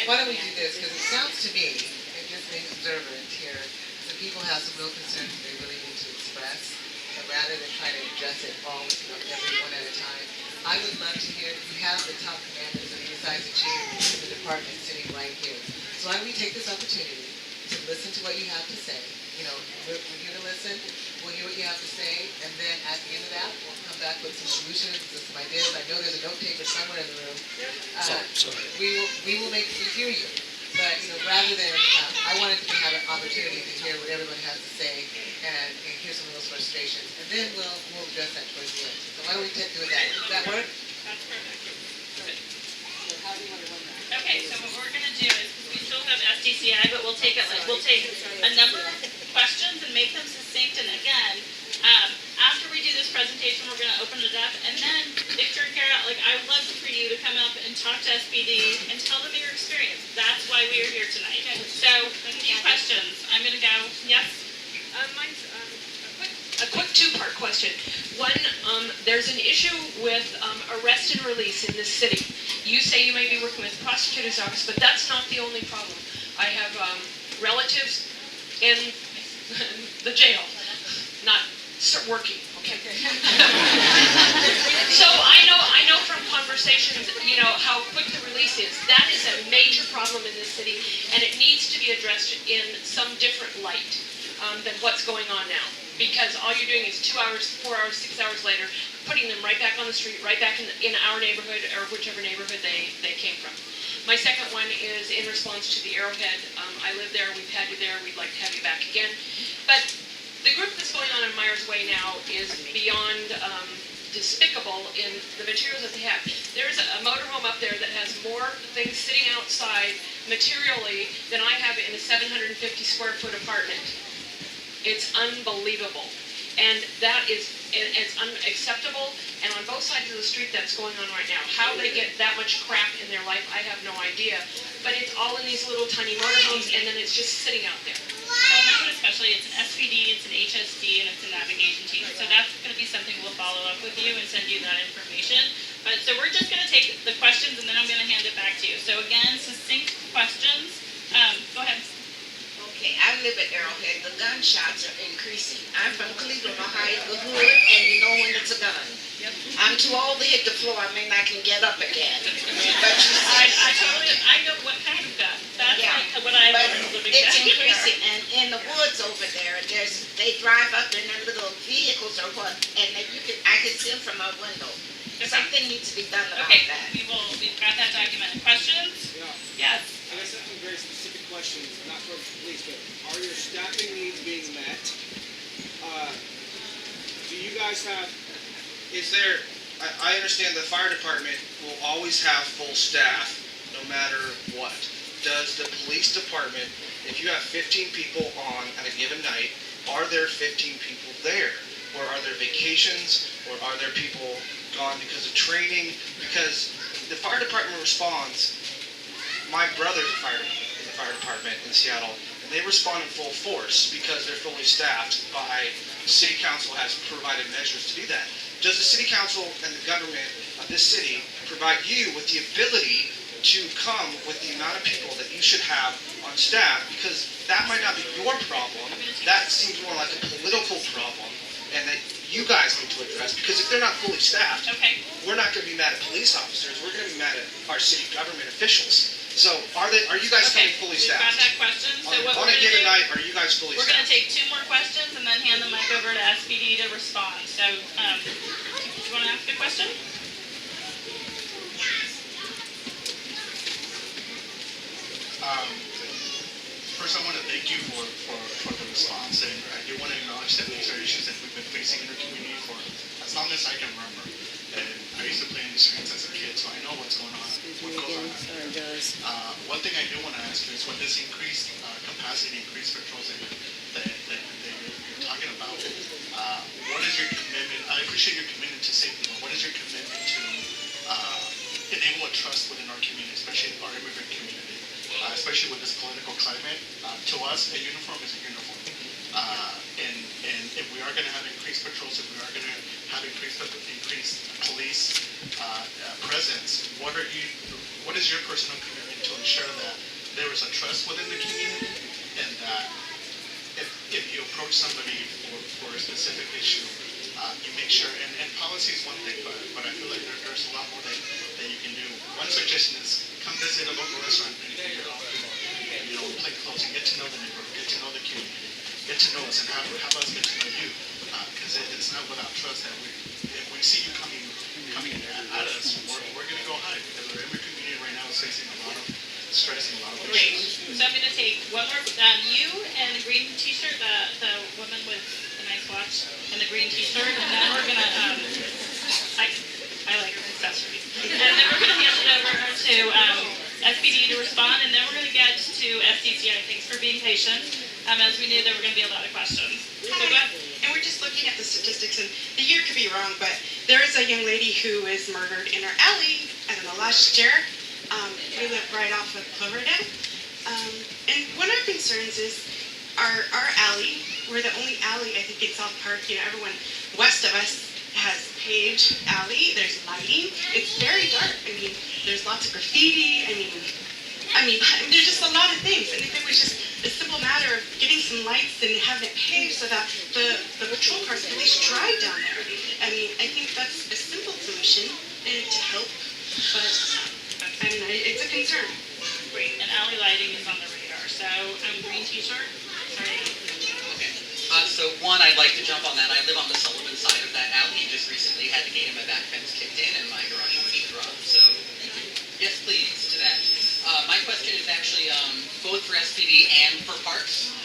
Why don't we do this, because it sounds to me, and just being observant here, that people have some real concerns they really need to express, and rather than trying to address it all, every one at a time. I would love to hear, you have the top commanders of either side of the department sitting right here. So why don't we take this opportunity to listen to what you have to say. You know, we're here to listen, we'll hear what you have to say, and then at the end of that, we'll come back with some solutions, with some ideas. I know there's a note taker somewhere in the room. We will hear you. But, you know, rather than, I wanted to have an opportunity to hear what everyone has to say and hear some of those frustrations. And then we'll address that towards the end. So why don't we do that? Does that work? That's perfect. Good. So how do you want to run that? Okay, so what we're gonna do is, we still have SDCI, but we'll take a number of questions and make them succinct, and again, after we do this presentation, we're gonna open it up, and then Victor and Kara, like, I would love for you to come up and talk to SPD and tell them your experience. That's why we are here tonight. So, a few questions. I'm gonna go, yes? Mine's a quick two-part question. One, there's an issue with arrest and release in this city. You say you may be working with the prosecutor's office, but that's not the only problem. I have relatives in the jail, not working. Okay. So I know from conversations, you know, how quick the release is. That is a major problem in this city, and it needs to be addressed in some different light than what's going on now. Because all you're doing is 2 hours, 4 hours, 6 hours later, putting them right back on the street, right back in our neighborhood or whichever neighborhood they came from. My second one is in response to the Arrowhead. I live there, we've had you there, we'd like to have you back again. But the group that's going on in Myers Way now is beyond despicable in the materials that they have. There's a motorhome up there that has more things sitting outside materially than I have in a 750 square foot apartment. It's unbelievable. And that is, it's unacceptable. And on both sides of the street that's going on right now. How they get that much crap in their life, I have no idea. But it's all in these little tiny motorhomes, and then it's just sitting out there. So on that one especially, it's an SPD, it's an HSD, and it's a navigation team. So that's going to be something we'll follow up with you and send you that information. But so we're just going to take the questions, and then I'm going to hand it back to you. So again, succinct questions. Go ahead. Okay, I live at Arrowhead. The gunshots are increasing. I'm from Cleveland, Ohio, the hood, and you know when it's a gun. I'm too old to hit the floor. I mean, I can get up again. But you I see, totally, I know what kind of gun. That's Yeah. like what I but learned living it's down here. increasing, and in the woods over there, they drive up in their little vehicles or what, and I can see them from my window. Something needs to be done about Okay, that. we've got that documented. Questions? Yeah. Yes. I guess I have some very specific questions, not for the police, but are your staffing needs being met? Do you guys have, Is there, I understand the fire department will always have full staff, no matter what. Does the police department, if you have 15 people on at a given night, are there 15 people there? Or are there vacations, or are there people gone because of training? Because the fire department responds, my brother's in the fire department in Seattle, and they respond in full force because they're fully staffed by, city council has provided measures to do that. Does the city council and the government of this city provide you with the ability to come with the amount of people that you should have on staff? Because that might not be your problem, that seems more like a political problem, and that you guys need to address, because if they're not fully staffed, Okay. we're not gonna be mad at police officers, we're gonna be mad at our city government officials. So are you guys coming fully We've got staffed? that question. So what On we're a gonna given do, night, are you guys fully we're gonna staffed? take 2 more questions and then hand the mic over to SPD to respond. So, do you wanna ask a question? First, I want to thank you for the response, and I do want to acknowledge that these are issues that we've been facing in our community for as long as I can remember. And I used to play in the streets as a kid, so I know what's going on, what goes on. One thing I do want to ask you is with this increased capacity, increased patrols that you're talking about, what is your commitment? I appreciate your commitment to safety, but what is your commitment to enable a trust within our community, especially our immigrant community? Especially with this political climate, to us, a uniform is a uniform. And if we are going to have increased patrols, if we are going to have increased police presence, what is your personal commitment to ensure that there is a trust within the community, and that if you approach somebody for a specific issue, you make sure, and policy is one thing, but I feel like there's a lot more that you can do. One suggestion is come visit a local restaurant and figure out, play close and get to know the neighborhood, get to know the community, get to know us, and have us get to know you. Because it's not without trust that if we see you coming at us, we're going to go hide, because our immigrant community right now is facing a lot of stress and a lot of Great. issues. So I'm gonna take one more, you and the green t-shirt, the woman with the nice watch and the green t-shirt, and then we're gonna, I like accessories. And then we're gonna hand it over to, SPD to respond, and then we're gonna get to SDCI. Thanks for being patient, as we knew there were gonna be a lot of questions. So go ahead. And we're just looking at the statistics, and the year could be wrong, but there is a young lady who is murdered in our alley, I don't know, last year. We live right off of Cloverdale. And one of our concerns is our alley. We're the only alley, I think, in South Park. Everyone west of us has paved alley. There's lighting. It's very dark. I mean, there's lots of graffiti. I mean, there's just a lot of things. And if it was just a simple matter of getting some lights and having it paved so that the patrol cars can at least drive down there. I mean, I think that's a simple solution to help. But, it's a concern. Great, and alley lighting is on the radar. So, green t-shirt. Sorry. Okay. So one, I'd like to jump on that. I live on the Sullivan side of that alley, and just recently had the gate in my back fence kicked in, and my garage window dropped. So, yes, please, to that. My question is actually both for SPD and for Parks,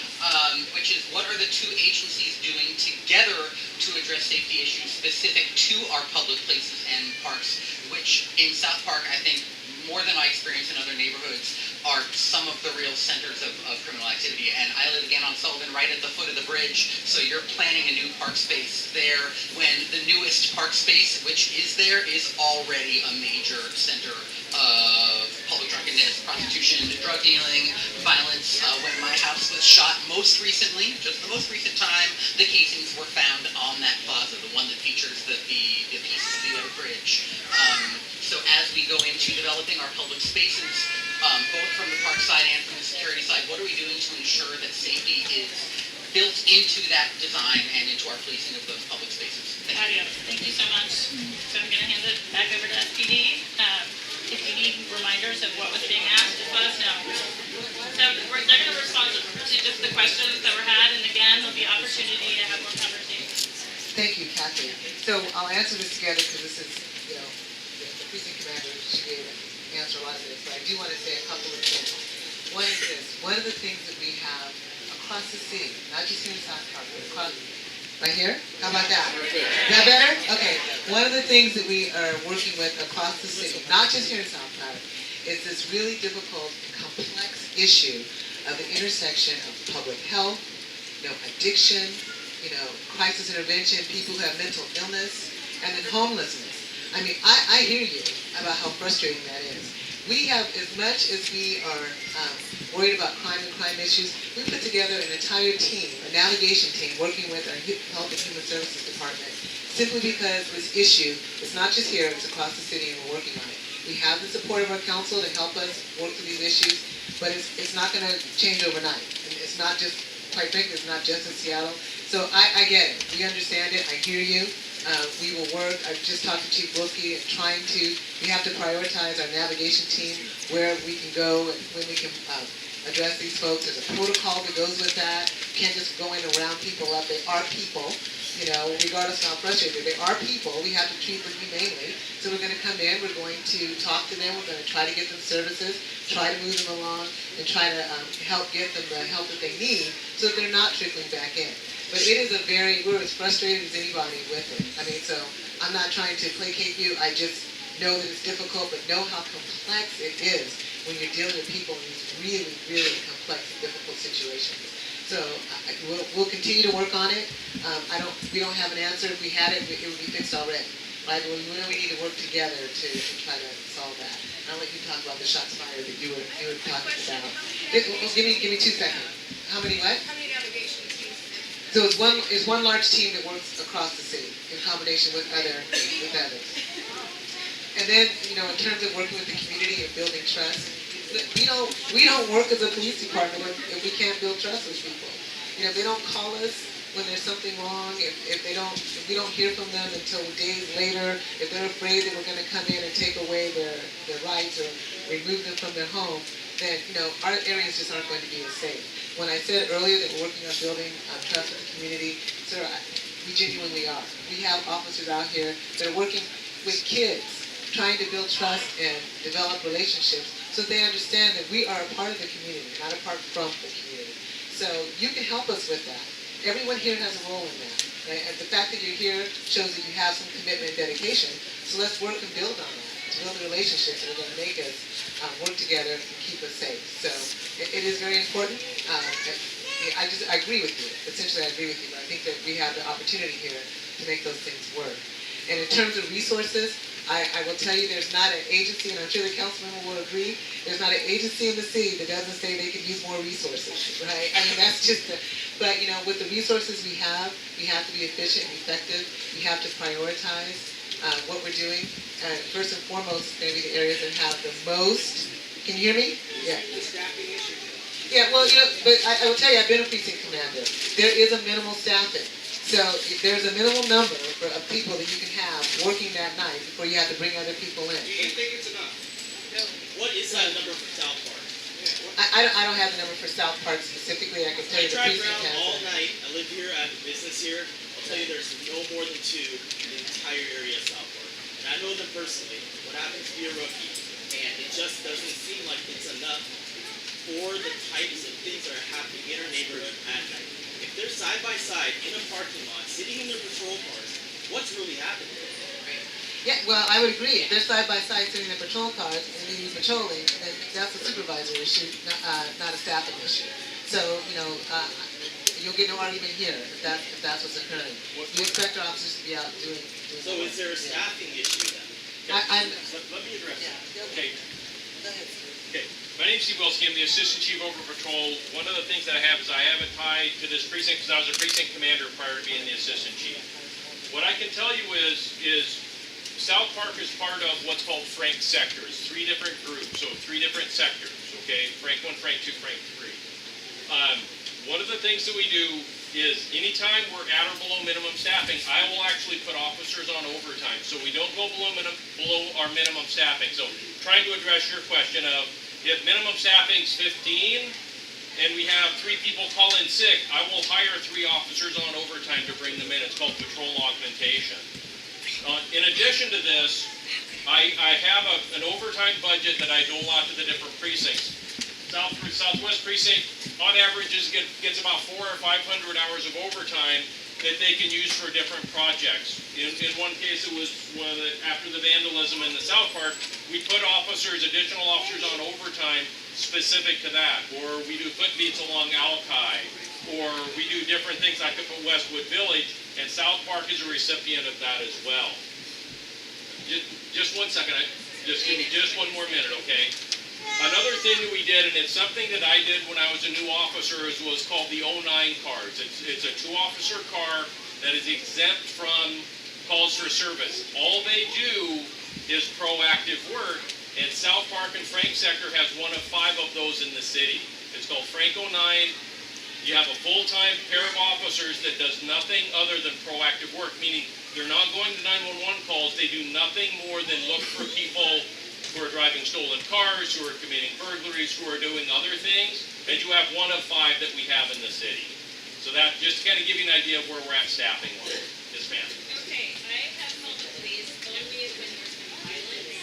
which is what are the 2 agencies doing together to address safety issues specific to our public places and parks, which in South Park, I think, more than I experience in other neighborhoods, are some of the real centers of criminal activity. And I live again on Sullivan, right at the foot of the bridge, so you're planning a new park space there when the newest park space, which is there, is already a major center of public drunkenness, prostitution, drug dealing, violence. When my house was shot most recently, just the most recent time, the casings were found on that plaza, the one that features the piece of the other bridge. So as we go into developing our public spaces, both from the park side and from the security side, what are we doing to ensure that safety is built into that design and into our policing of those public spaces? Thank you so much. So I'll answer this together because this is, the precinct commander should be able to answer a lot of this, but I do want to say a couple of things. One is this, one of the things that we have across the city, not just here in South Park, but across, right here? How about that? Is that better? Okay. One of the things that we are working with across the city, not just here in South Park, is this really difficult and complex issue of the intersection of public health, addiction, crisis intervention, people who have mental illness, and then homelessness. I mean, I hear you about how frustrating that is. We have, as much as we are worried about crime and crime issues, we put together an entire team, a navigation team, working with our Health and Human Services Department, simply because this issue is not just here, it's across the city, and we're working on it. We have the support of our council to help us work through these issues, but it's not going to change overnight. And it's not just, quite frankly, it's not just in Seattle. So I get it. We understand it. I hear you. We will work. I've just talked to Chief Wilkie and we have to prioritize our navigation team, where we can go and when we can address these folks. There's a protocol that goes with that. You can't just go in and round people up. They are people, regardless of how frustrated they are people. We have to treat them humanely. So we're going to come in. We're going to talk to them. We're going to try to get them services, try to move them along, and try to help get them the help that they need so that they're not trickling back in. But it is we're as frustrated as anybody with it. I mean, so I'm not trying to placate you. I just know that it's difficult, but know how complex it is when you're dealing with people in these really, really complex, difficult situations. So we'll continue to work on it. We don't have an answer. If we had it, it would be fixed already. Right? We know we need to work together to try to solve that. And I'll let you talk about the shots fired that you were talking about. Give me 2 seconds. How many what? How many navigation teams? So it's one large team that works across the city in combination with others. And then, in terms of working with the community and building trust, we don't work as a police department if we can't build trust with people. If they don't call us when there's something wrong, if we don't hear from them until days later, if they're afraid that we're going to come in and take away their rights or remove them from their home, then our areas just aren't going to be as safe. When I said earlier that we're working on building trust with the community, sir, we genuinely are. We have officers out here that are working with kids, trying to build trust and develop relationships so they understand that we are a part of the community, not apart from the community. So you can help us with that. Everyone here has a role in that. Right? And the fact that you're here shows that you have some commitment and dedication. So let's work and build on that, to build the relationships that are going to make us work together and keep us safe. So it is very important. I agree with you. Essentially, I agree with you. But I think that we have the opportunity here to make those things work. And in terms of resources, I will tell you there's not an agency, and I'm sure the council member will agree, there's not an agency in the city that doesn't say they could use more resources, right? I mean, that's just but with the resources we have to be efficient and effective. We have to prioritize what we're doing. First and foremost, it's going to be the areas that have the most, can you hear me? Yeah. Yeah, well, but I will tell you, I've been a precinct commander. There is a minimal staffing. So there's a minimal number of people that you can have working that night before you have to bring other people in. Do you think it's enough? No. What is that number for South Park? I don't have the number for South Park specifically. I can tell you the drive precinct around has all it. night. I live here. I have a business here. I'll tell you there's no more than 2 in the entire area of South Park. And I know them personally. What happens to be a rookie? And it just doesn't seem like it's enough for the types of things that are happening in our neighborhood at night. If they're side by side in a parking lot, sitting in their patrol cars, what's really happening? Yeah, well, I would agree. If they're side by side sitting in their patrol cars and they be patrolling, then that's a supervisor issue, not a staffing issue. So, you'll get no argument here if that's what's occurring. You expect our officers to be out doing So is there a staffing issue then? Let me address that. Okay. Okay. My name's Steve Wilski. I'm the Assistant Chief over Patrol. One of the things that I have is I have it tied to this precinct because I was a precinct commander prior to being the Assistant Chief. What I can tell you is South Park is part of what's called Frank sectors, 3 different groups, so 3 different sectors, okay? Frank 1, Frank 2, Frank 3. One of the things that we do is anytime we're at or below minimum staffing, I will actually put officers on overtime, so we don't go below our minimum staffing. So trying to address your question of, if minimum staffing's 15 and we have 3 people call in sick, I will hire 3 officers on overtime to bring them in. It's called patrol augmentation. In addition to this, I have an overtime budget that I dole out to the different precincts. Southwest precinct, on average, gets about 400 or 500 hours of overtime that they can use for different projects. In one case, it was after the vandalism in the South Park, we put additional officers on overtime specific to that. Or we do foot beats along Alki. Or we do different things like up at Westwood Village, and South Park is a recipient of that as well. Just 1 second, just give me just one more minute, okay? Another thing that we did, and it's something that I did when I was a new officer, was called the 09 cars. It's a 2-officer car that is exempt from calls for service. All they do is proactive work, and South Park and Frank Sector has one of 5 of those in the city. It's called Frank 09. You have a full-time pair of officers that does nothing other than proactive work, meaning they're not going to 911 calls. They do nothing more than look for people who are driving stolen cars, who are committing burglaries, who are doing other things. And you have one of 5 that we have in the city. So that, just to kind of give you an idea of where we're at staffing-wise. Yes, ma'am. Okay, I have called the police only when there's been violence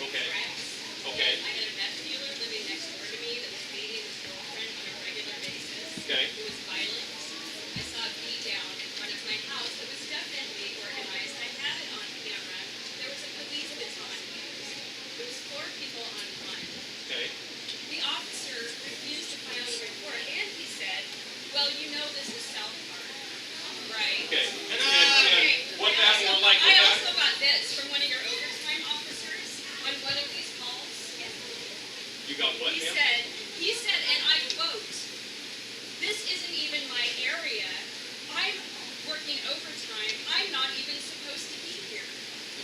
and threats. Okay. I had a meth dealer living next door to me that was beating his girlfriend on a regular basis. Okay. It was violent. I saw a beat down in front of my house. It was definitely organized. I had it on camera. There was a police baton used. There was 4 people on one. Okay. The officer refused to file a report, and he said, well, you know this is South Park, right? Okay. Okay. What that look like? I also got this from one of your overtime officers on one of these calls. You got what, He ma'am? said, and I quote, this isn't even my area. I'm working overtime. I'm not even supposed to be here.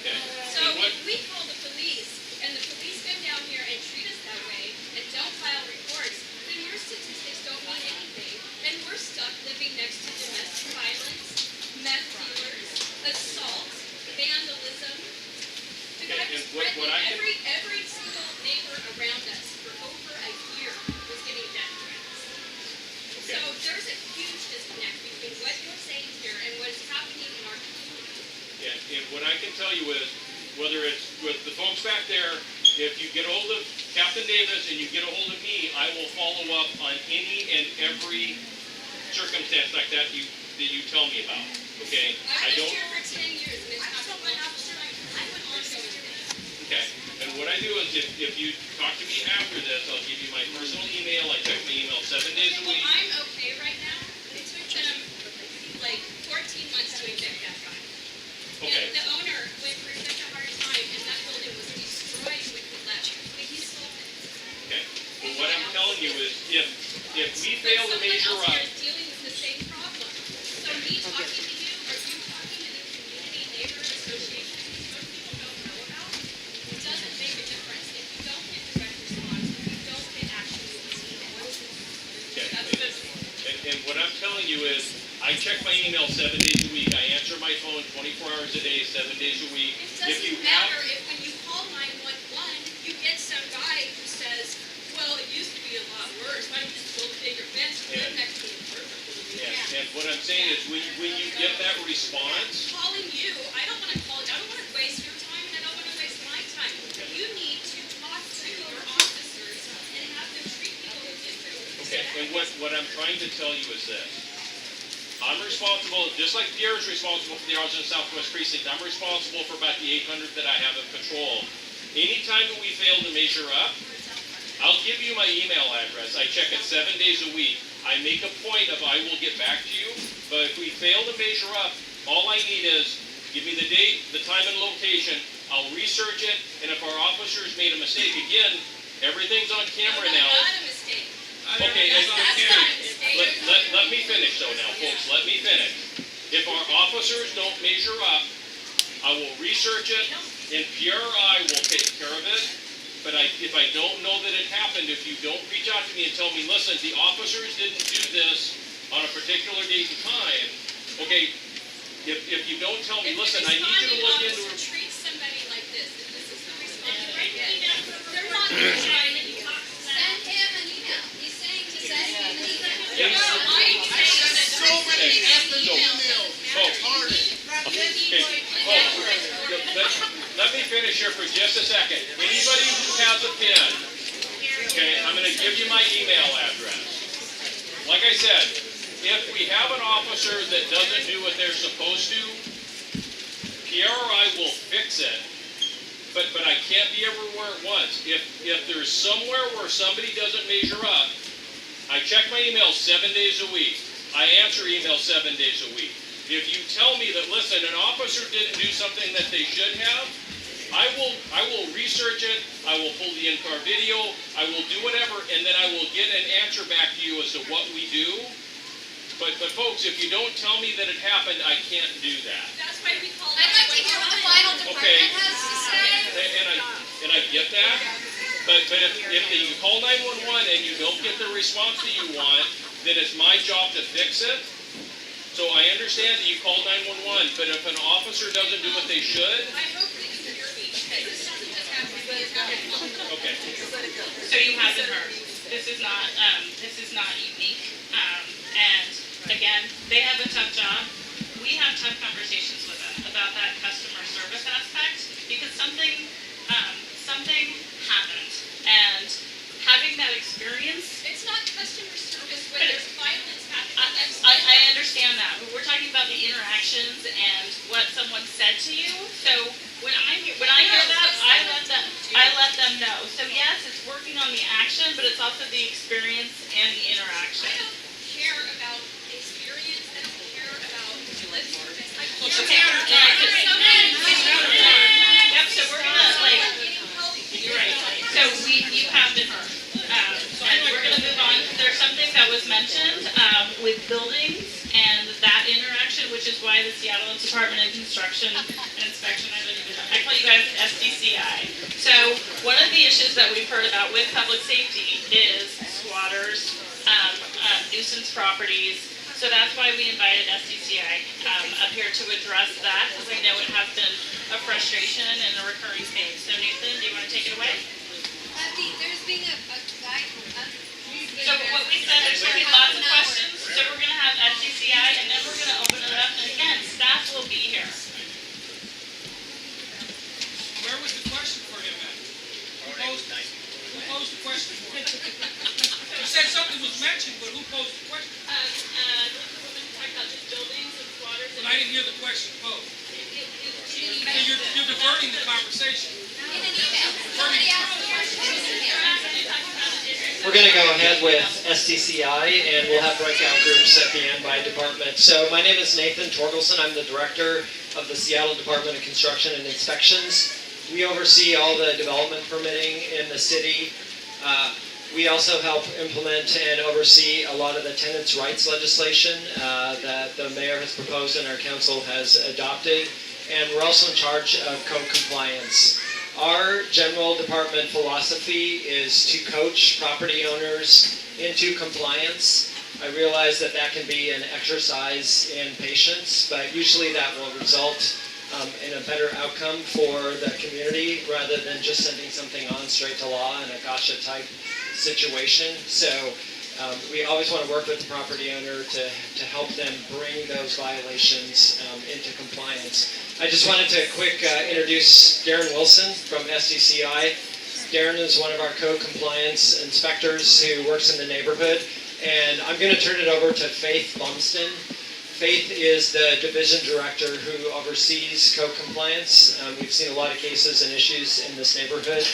Okay. So And what- if we call the police, and the police come down here and treat us that way, and don't file reports, then your statistics don't mean anything. And we're stuck living next to domestic violence, meth dealers, assault, vandalism. The guy was threatening every single neighbor around us for over a year was getting death threats. So there's a huge disconnect between what you're saying here and what is happening in our community. And what I can tell you is, whether it's with the folks back there, if you get a hold of Captain Davis and you get a hold of me, I will follow up on any and every circumstance like that you tell me about. Okay? I was here for 10 years, and it's not one officer. I went on going there. Okay. And what I do is, if you talk to me after this, I'll give you my personal email. I check my email 7 days a week. Well, I'm okay right now. It took them like 14 months to evict that guy. Okay. And the owner went through such a hard time, and that building was destroyed when he left. But he sold it. Okay. And what I'm telling you is, if we fail to measure Someone up, else here is dealing with the same problem. So me talking to you, or you talking to the community neighborhood association, most people don't know about, it doesn't make a difference. If you don't get direct response, if you don't get action, you will see it. okay. And what I'm telling you is, I check my email 7 days a week. I answer my phone 24 hours a day, 7 days a week. It doesn't matter if when you call 911, you get some guy who says, well, it used to be a lot worse. Why don't you just build a bigger fence and live next to the person? And what I'm saying is, when you get that response, Calling you, I don't want to call you. I don't want to waste your time, and I don't want to waste my time. You need to talk to your officers and have them treat people with different. okay, and what I'm trying to tell you is this. I'm responsible, just like Pierre's responsible for the Arlington Southwest Precinct, I'm responsible for about the 800 that I have in patrol. Anytime that we fail to measure up, I'll give you my email address. I check it 7 days a week. I make a point of I will get back to you, but if we fail to measure up, all I need is give me the date, the time and location, I'll research it, and if our officers made a mistake, again, everything's on camera now. Not a mistake. Okay, That's not a mistake. let me finish though now, folks, let me finish. If our officers don't measure up, I will research it, and Pierre or I will take care of it. But if I don't know that it happened, if you don't reach out to me and tell me, listen, the officers didn't do this on a particular date and time, okay, if you don't tell me, listen, I need you to look into it. Treat somebody like this. If this is the responding right now, they're not trying to talk. Send him an email. He's saying to send him an email. Yes. No, I'm saying that So many emails. emails. Oh. Okay. let me finish here for just a second. Anybody who has a pen, okay, I'm gonna give you my email address. Like I said, if we have an officer that doesn't do what they're supposed to, Pierre or I will fix it, but I can't be everywhere at once. If there's somewhere where somebody doesn't measure up, I check my email 7 days a week. I answer email 7 days a week. If you tell me that, listen, an officer didn't do something that they should have, I will research it, I will pull the in-car video, I will do whatever, and then I will get an answer back to you as to what we do. But folks, if you don't tell me that it happened, I can't do that. That's why we call I'd like to hear what the final department has to say. And I get that, but if you call 911 and you don't get the response that you want, then it's my job to fix it. So I understand that you call 911, but if an officer doesn't do what they should, I hope that you hear me. This doesn't just have to be okay. So you have been heard. This is not unique. And again, they have a tough job. We have tough conversations with them about that customer service aspect because something happened. And having that experience, It's not customer service when there's violence happening. I understand that, but we're talking about the interactions and what someone said to you. So when I hear that, I let them know. So yes, it's working on the action, but it's also the experience and the interaction. I don't care about experience. I don't care about lip service. I care Okay. Yep. So we're gonna You're right. So you have been heard. And we're gonna move on. There's something that was mentioned with buildings and that interaction, which is why the Seattle Department of Construction and Inspection, I call you guys SDCI. So one of the issues that we've heard about with public safety is squatters, nuisance properties. So that's why we invited SDCI up here to address that, because I know it has been a frustration and a recurring theme. So Nathan, do you want to take it away? There's been a guy. So what we said, there's going to be lots of questions, so we're going to have SDCI, and then we're going to open it up, and again, staff will be here. Where was the question for him at? Who posed the question for him? You said something was mentioned, but who posed the question? The woman talked about just buildings and squatters. But I didn't hear the question posed. So you're diverting the conversation. In an email. Somebody asked me in an email. We're going to go ahead with SDCI, and we'll have breakout groups at the end by department. So my name is Nathan Torgelson. I'm the director of the Seattle Department of Construction and Inspections. We oversee all the development permitting in the city. We also help implement and oversee a lot of the tenants' rights legislation that the mayor has proposed and our council has adopted. And we're also in charge of code compliance. Our general department philosophy is to coach property owners into compliance. I realize that that can be an exercise in patience, but usually that will result in a better outcome for the community rather than just sending something on straight to law in a gotcha type situation. So we always want to work with the property owner to help them bring those violations into compliance. I just wanted to quick introduce Darren Wilson from SDCI. Darren is one of our code compliance inspectors who works in the neighborhood. And I'm going to turn it over to Faith Lumsden. Faith is the division director who oversees code compliance. We've seen a lot of cases and issues in this neighborhood.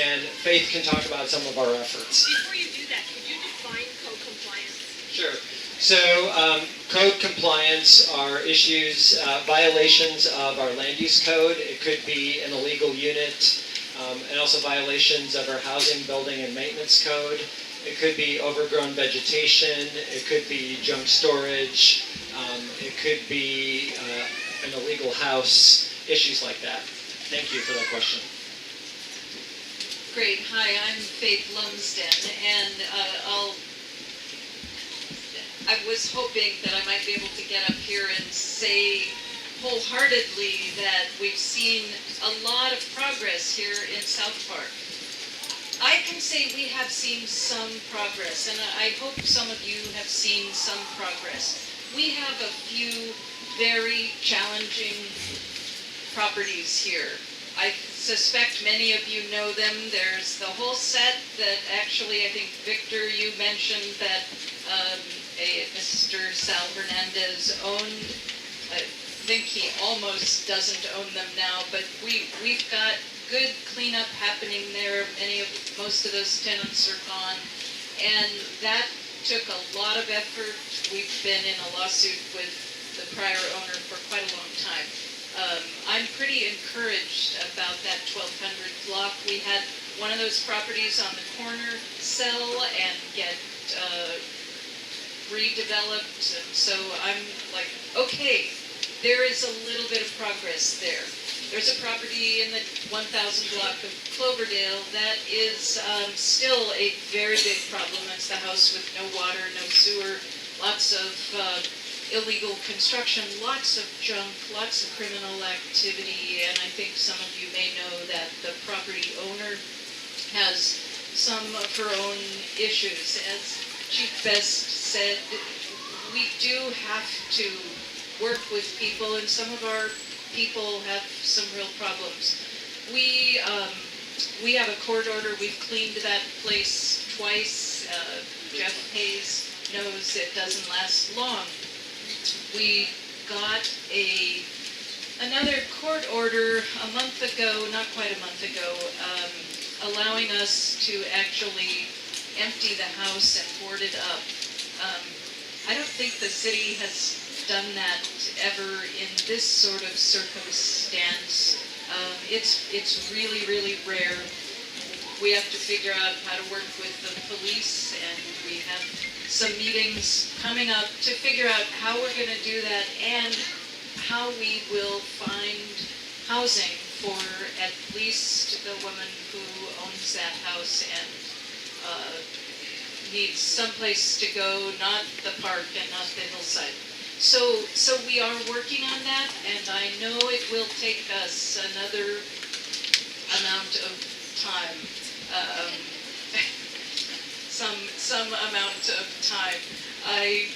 And Faith can talk about some of our efforts. Before you do that, could you define code compliance? Sure. So code compliance are issues, violations of our land use code. It could be an illegal unit, and also violations of our housing, building, and maintenance code. It could be overgrown vegetation. It could be junk storage. It could be an illegal house, issues like that. Thank you for that question. Great. Hi, I'm Faith Lumsden, and I was hoping that I might be able to get up here and say wholeheartedly that we've seen a lot of progress here in South Park. I can say we have seen some progress, and I hope some of you have seen some progress. We have a few very challenging properties here. I suspect many of you know them. There's the whole set that actually, I think, Victor, you mentioned that Mr. Sal Hernandez owned. I think he almost doesn't own them now, but we've got good cleanup happening there. Most of those tenants are gone, and that took a lot of effort. We've been in a lawsuit with the prior owner for quite a long time. I'm pretty encouraged about that 1200 block. We had one of those properties on the corner sell and get redeveloped, and so I'm like, okay, there is a little bit of progress there. There's a property in the 1000 block of Cloverdale that is still a very big problem. It's the house with no water, no sewer, lots of illegal construction, lots of junk, lots of criminal activity, and I think some of you may know that the property owner has some of her own issues. As Chief Best said, we do have to work with people, and some of our people have some real problems. We have a court order. We've cleaned that place twice. Jeff Hayes knows it doesn't last long. We got another court order a month ago, not quite a month ago, allowing us to actually empty the house and board it up. I don't think the city has done that ever in this sort of circumstance. It's really, really rare. We have to figure out how to work with the police, and we have some meetings coming up to figure out how we're going to do that and how we will find housing for at least the woman who owns that house and needs someplace to go, not the park and not the hillside. So we are working on that, and I know it will take us another amount of time. Some amount of time. I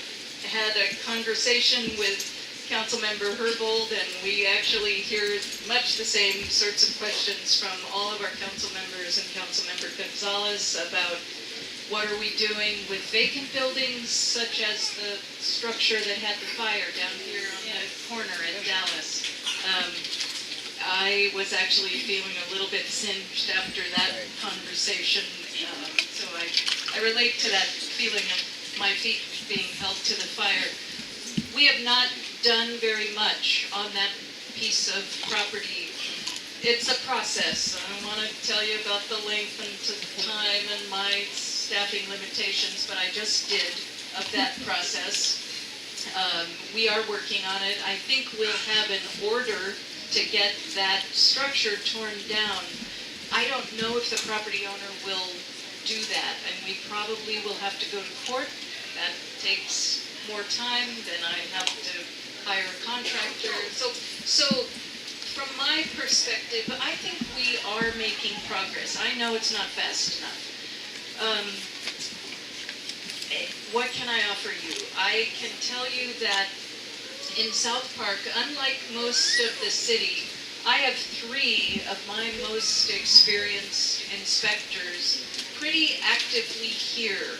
had a conversation with Councilmember Herbold, and we actually hear much the same sorts of questions from all of our council members and Councilmember Gonzalez about what are we doing with vacant buildings, such as the structure that had the fire down here on the corner at Dallas. I was actually feeling a little bit singed after that conversation, so I relate to that feeling of my feet being held to the fire. We have not done very much on that piece of property. It's a process. I don't want to tell you about the length and time and my staffing limitations, but I just did of that process. We are working on it. I think we'll have an order to get that structure torn down. I don't know if the property owner will do that, and we probably will have to go to court. That takes more time, then I have to hire a contractor. So from my perspective, I think we are making progress. I know it's not fast enough. What can I offer you? I can tell you that in South Park, unlike most of the city, I have 3 of my most experienced inspectors pretty actively here.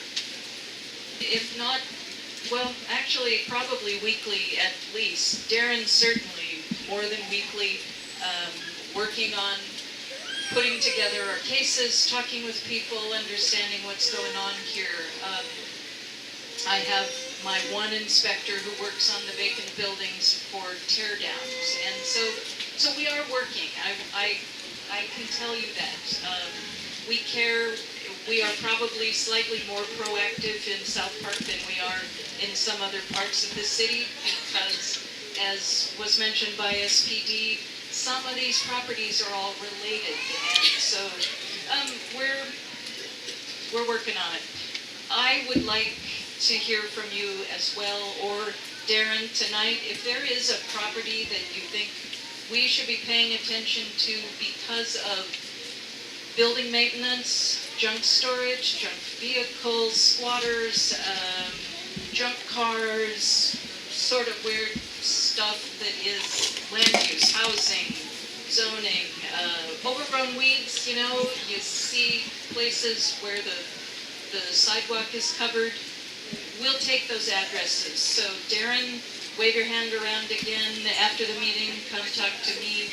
If not, well, actually, probably weekly at least. Darren certainly more than weekly, working on putting together our cases, talking with people, understanding what's going on here. I have my one inspector who works on the vacant buildings for tear downs, and so we are working. I can tell you that. We care. We are probably slightly more proactive in South Park than we are in some other parts of the city because, as was mentioned by SPD, some of these properties are all related, and so we're working on it. I would like to hear from you as well, or Darren tonight, if there is a property that you think we should be paying attention to because of building maintenance, junk storage, junk vehicles, squatters, junk cars, sort of weird stuff that is land use, housing, zoning, overgrown weeds, you know, you see places where the sidewalk is covered, we'll take those addresses. So Darren, wave your hand around again after the meeting, come talk to me.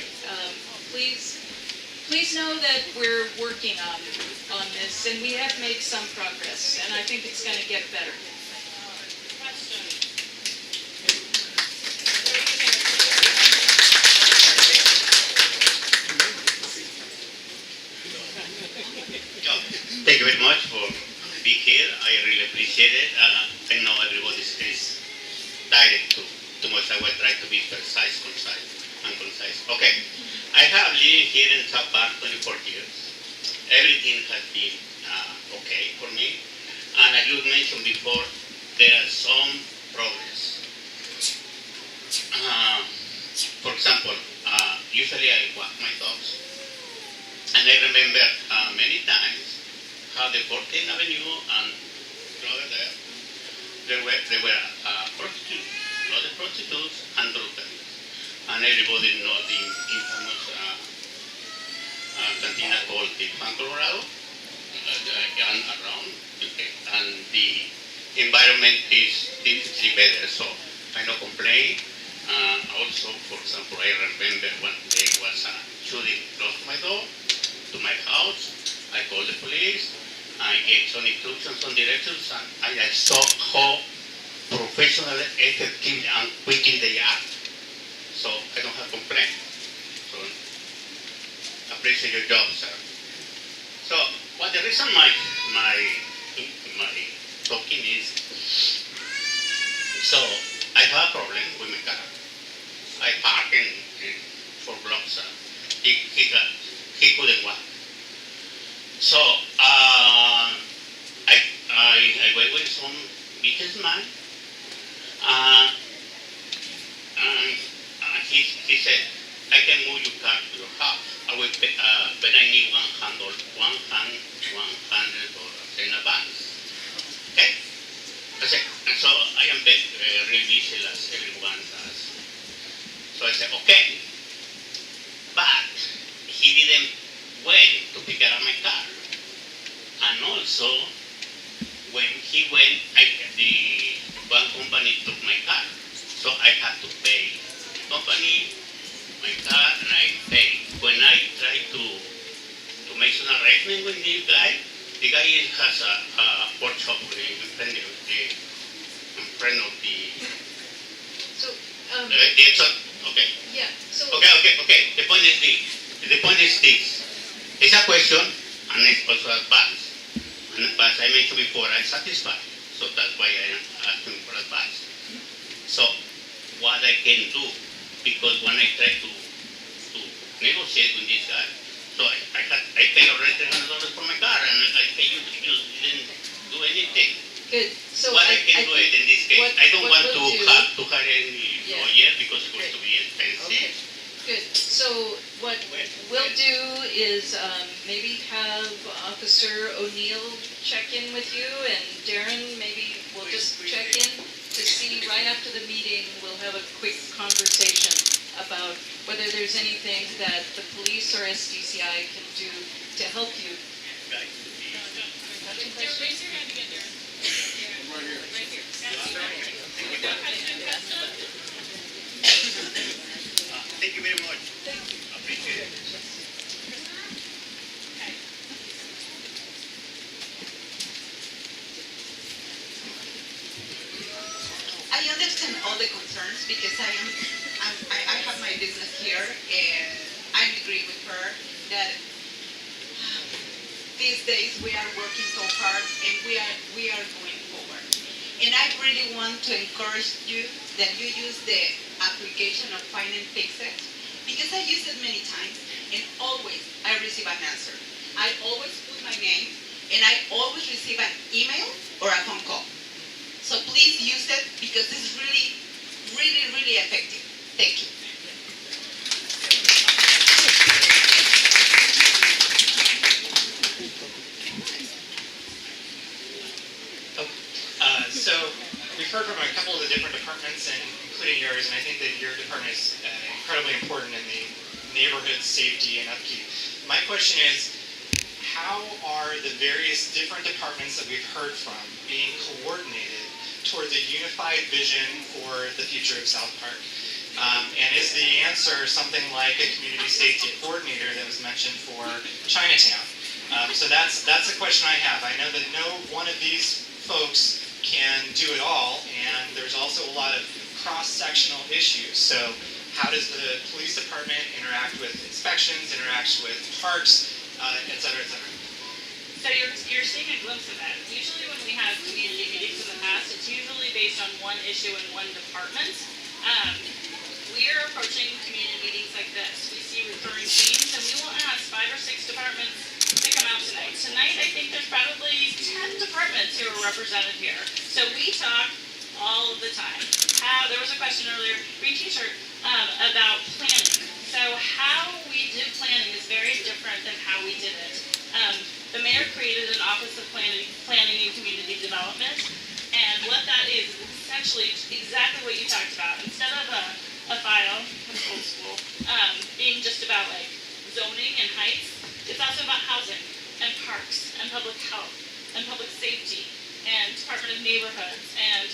Please know that we're working on this, and we have made some progress, and I think it's going to get better. Thank you very much for being here. I really appreciate it. I know everybody is tired too much. I will try to be precise, and concise. Okay. I have lived here in South Park 24 years. Everything has been okay for me. And as you mentioned before, there are some progress. For example, usually I walk my dogs. And I remember many times how the 14th Avenue and over there were prostitutes, a lot of prostitutes and drug dealers. And everybody knows the infamous cantina called the Pan Colorado and around. Okay. And the environment is definitely better, so I don't complain. Also, for example, I remember one day was a shooting close to my door, to my house. I called the police. I gave some instructions, some directions, and I saw how professional, effective, and quickly they are. So I don't have complaint. So appreciate your job, sir. So what the reason my talking is, so I have a problem with my car. I park in 4 blocks. He couldn't walk. So I went with some businessman. He said, I can move your car to your house. I will pay, but I need $100 in advance. Okay? I said, and so I am really busy as everyone does. So I said, okay. But he didn't went to pick up my car. And also, when he went, the one company took my car. So I had to pay the company, my car, and I paid. When I tried to make some arrangement with the guy has a workshop in front of the... So, okay. Yeah. So Okay. The point is this. It's a question, and it's also advice. And as I mentioned before, I'm satisfied. So that's why I'm asking for advice. So what I can do, because when I try to negotiate with this guy, so I paid already $300 for my car, and I pay you didn't do anything. Good. So what I can do it in this case, I don't want to hire any lawyer because it's going to be expensive. Okay. Good. So what we'll do is maybe have Officer O'Neill check in with you, and Darren, maybe we'll just check in to see right after the meeting. We'll have a quick conversation about whether there's anything that the police or SDCI can do to help you. Raise your hand again, Darren. Right here. Thank you very much. Appreciate it. I understand all the concerns because I have my business here, and I agree with her that these days we are working so hard and we are going forward. And I really want to encourage you that you use the application of Find and Fix It, because I use it many times and always I receive an answer. I always put my name and I always receive an email or a phone call. So please use it because this is really, really, really effective. Thank you. So we've heard from a couple of the different departments, and including yours, and I think that your department is incredibly important in the neighborhood safety and upkeep. My question is, how are the various different departments that we've heard from being coordinated towards a unified vision for the future of South Park? And is the answer something like a community safety coordinator that was mentioned for Chinatown? So that's a question I have. I know that no one of these folks can do it all, and there's also a lot of cross-sectional issues. So how does the police department interact with inspections, interact with parks, et cetera, et cetera? So you're seeing a glimpse of that. Usually when we have community meetings in the past, it's usually based on one issue in one department. We're approaching community meetings like this. We see recurring themes, and we will ask 5 or 6 departments to come out tonight. Tonight, I think there's probably 10 departments who are represented here. So we talk all of the time. There was a question earlier, green t-shirt, about planning. So how we do planning is very different than how we did it. The mayor created an Office of Planning and Community Development, and what that is essentially exactly what you talked about. Instead of a file, that's old school, being just about like zoning and heights, it's also about housing and parks and public health and public safety and Department of Neighborhoods and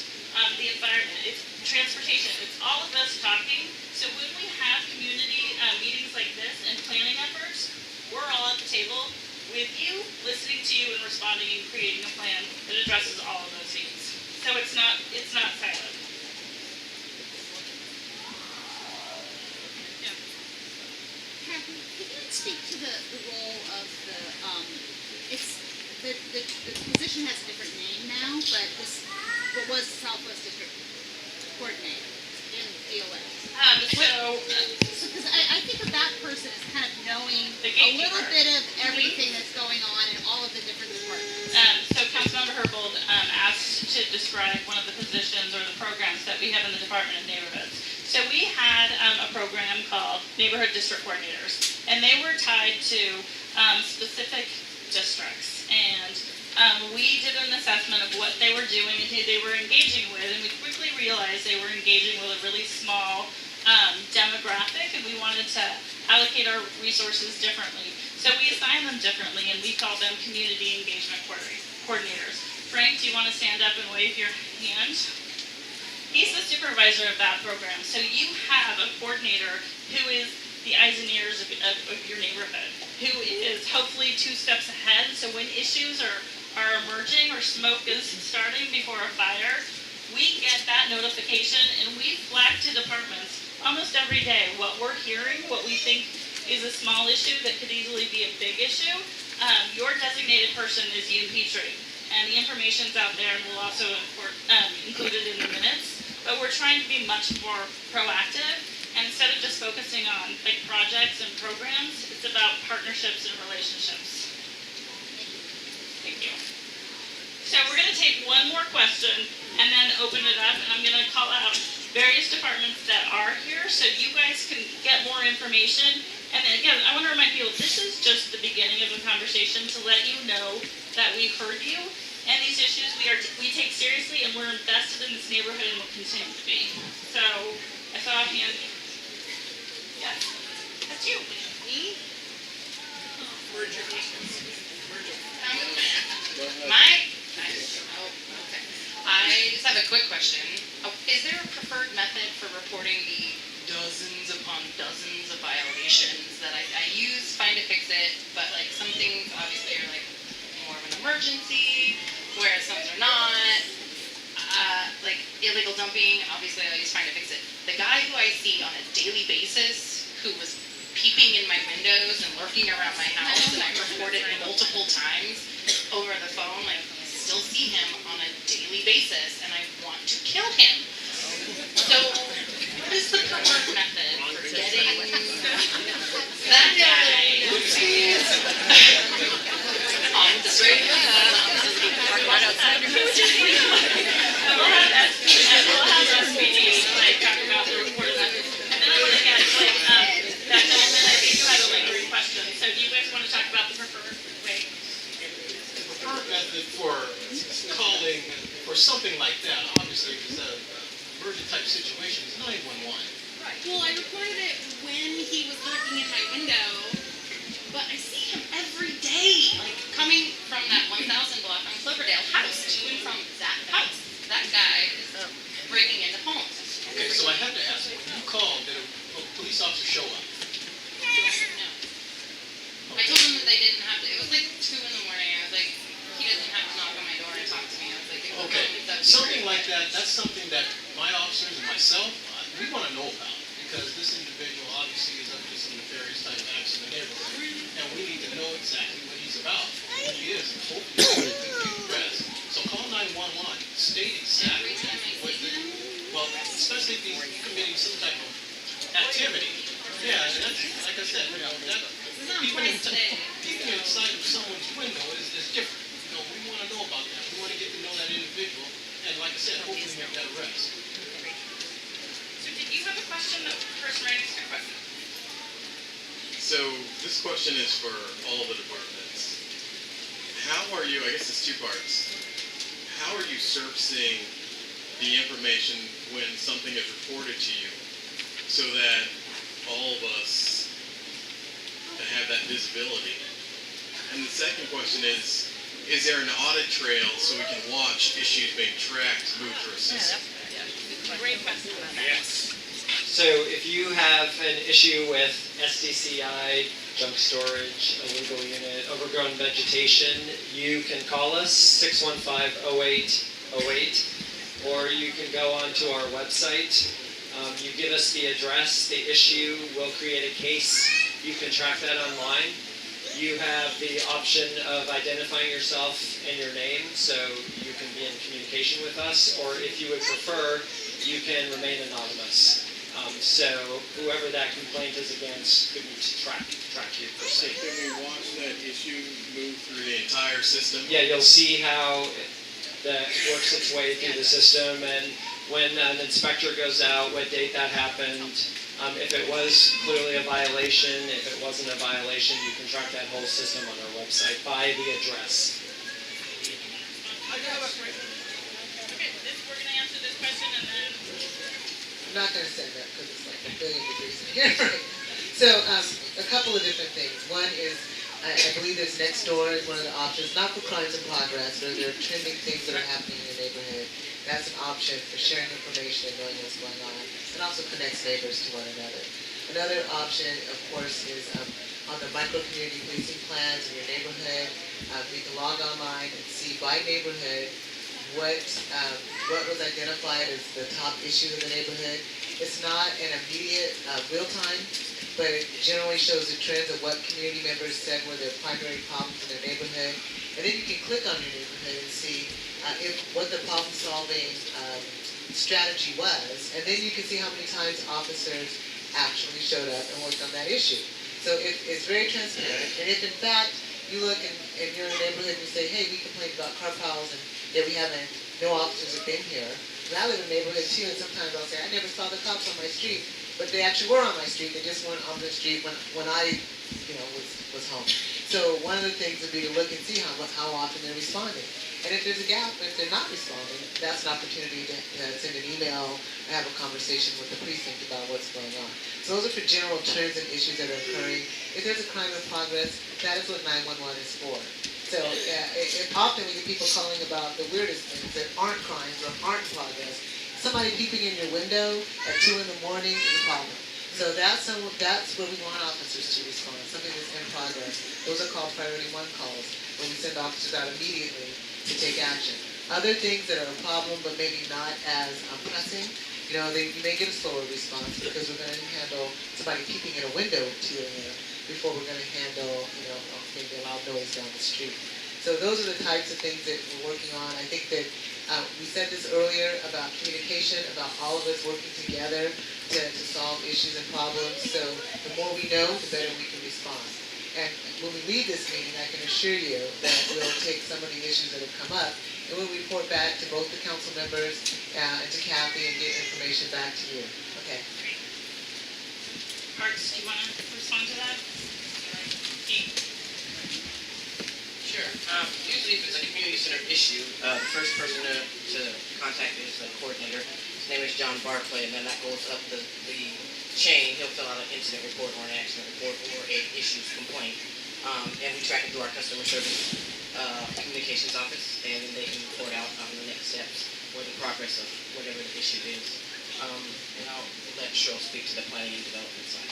the environment. It's transportation. It's all of us talking. So when we have community meetings like this and planning efforts, we're all at the table with you, listening to you and responding and creating a plan that addresses all of those needs. So it's not siloed. Kathy, can you speak to the role of the position has a different name now, but what was Southwest District Coordinator in DOA? Because I think of that person as kind of knowing a little bit of everything that's going on in all of the different departments. So Councilmember Herbold asked to describe one of the positions or the programs that we have in the Department of Neighborhoods. So we had a program called Neighborhood District Coordinators, and they were tied to specific districts. And we did an assessment of what they were doing and who they were engaging with, and we quickly realized they were engaging with a really small demographic, and we wanted to allocate our resources differently. So we assigned them differently, and we called them community engagement coordinators. Frank, do you want to stand up and wave your hand? He's the supervisor of that program. So you have a coordinator who is the eyes and ears of your neighborhood, who is hopefully 2 steps ahead. So when issues are emerging or smoke is starting before a fire, we get that notification and we flag to departments almost every day what we're hearing, what we think is a small issue that could easily be a big issue. Your designated person is Ian Petrie, and the information's out there, and we'll also include it in the minutes. But we're trying to be much more proactive, and instead of just focusing on like projects and programs, it's about partnerships and relationships. Thank you. So we're going to take one more question and then open it up, and I'm going to call out various departments that are here so you guys can get more information. And then again, I want to remind people, this is just the beginning of the conversation to let you know that we heard you, and these issues we take seriously, and we're invested in this neighborhood and will continue to be. So I saw a hand. Yes, that's you. Me? Mike? I just have a quick question. Is there a preferred method for reporting the dozens upon dozens of violations that I use Find to Fix It, but like some things obviously are like more of an emergency, whereas some are not. Like illegal dumping, obviously I use Find to Fix It. The guy who I see on a daily basis who was peeping in my windows and lurking around my house, and I reported multiple times over the phone, like I still see him on a daily basis, and I want to kill him. So, what is the preferred method for getting that guy off the street? Right outside your house. We'll have SPD like talk about the reported methods, and then I want to get like that gentleman. I think you had a lingering question. So, do you guys want to talk about the preferred way? The preferred method for calling for something like that, obviously, is an emergent type situation, is 911. Well, I reported it when he was lurking in my window, but I that they didn't have to, it was like 2 in the morning, I was like, he doesn't have to knock on my door and talk to me. I was like, Okay, something like that, that's something that my officers and myself, we want to know about, because this individual obviously is up to some nefarious type acts in the neighborhood, and we need to know exactly what he's about, who he is, and hopefully we can address. So call 911, state exactly what well, especially if he's committing some type of activity. Yeah, and that's, like I said, that, peeping inside of someone's window is different. We want to know about that. We want to get to know that individual, and like I said, hopefully make that arrest. So did you have a question? The person right next to your question. So this question is for all the departments. How are you, I guess it's two parts, how are you surfacing the information when something is reported to you so that all of us have that visibility? And the second question is there an audit trail so we can watch issues being tracked, move through a system? Great question. Yes. So if you have an issue with SDCI, junk storage, illegal unit, overgrown vegetation, you can call us 615-0808, or you can go onto our website. You give us the address, the issue, we'll create a case. You can track that online. You have the option of identifying yourself and your name, so you can be in communication with us, or if you would prefer, you can remain anonymous. So whoever that complaint is against couldn't track you per se. Can we watch that issue move through the entire system? Yeah, you'll see how that works its way through the system, and when an inspector goes out, what date that happened. If it was clearly a violation, if it wasn't a violation, you can track that whole system on our website by the address. Okay, we're going to answer this question and then... I'm not going to say that because it's like a billion degrees in here. So a couple of different things. One is, I believe there's next door is one of the options, not for crimes in progress, but there are trending things that are happening in your neighborhood. That's an option for sharing information and knowing what's going on, and also connects neighbors to one another. Another option, of course, is on the micro-community policing plans in your neighborhood. You can log online and see by neighborhood what was identified as the top issue in the neighborhood. It's not an immediate real-time, but it generally shows the trends of what community members said were their primary problems in their neighborhood. And then you can click on your neighborhood and see what the problem-solving strategy was, and then you can see how many times officers actually showed up and worked on that issue. So it's very transparent, and if in fact you look and you're in a neighborhood and you say, hey, we complained about car piles and yet no officers have been here. And I live in a neighborhood too, and sometimes I'll say, I never saw the cops on my street, but they actually were on my street. They just weren't on the street when I was home. So one of the things would be to look and see how often they're responding. And if there's a gap, if they're not responding, that's an opportunity to send an email or have a conversation with the precinct about what's going on. So those are for general trends and issues that are occurring. If there's a crime in progress, that is what 911 is for. So often we get people calling about the weirdest things that aren't crimes or aren't in progress. Somebody peeping in your window at 2 in the morning is a problem. So that's where we want officers to respond, something that's in progress. Those are called priority 1 calls, where we send officers out immediately to take action. Other things that are a problem but maybe not as pressing, you may get a slower response because we're going to handle somebody peeping in a window to your hair before we're going to handle, maybe a loud noise down the street. So those are the types of things that we're working on. I think that we said this earlier about communication, about all of us working together to solve issues and problems. So the more we know, the better we can respond. And when we leave this meeting, I can assure you that we'll take some of the issues that have come up and we'll report back to both the council members and to Kathy and get information back to you. Okay. Parks, do you want to respond to that? Sure. Usually if it's a community center issue, the first person to contact is the coordinator. His name is John Barclay, and then that goes up the chain. He'll fill out an incident report or an accident report or a issues complaint. And we track it through our customer service communications office, and then they can report out on the next steps or the progress of whatever the issue is. And I'll let Cheryl speak to the planning and development side.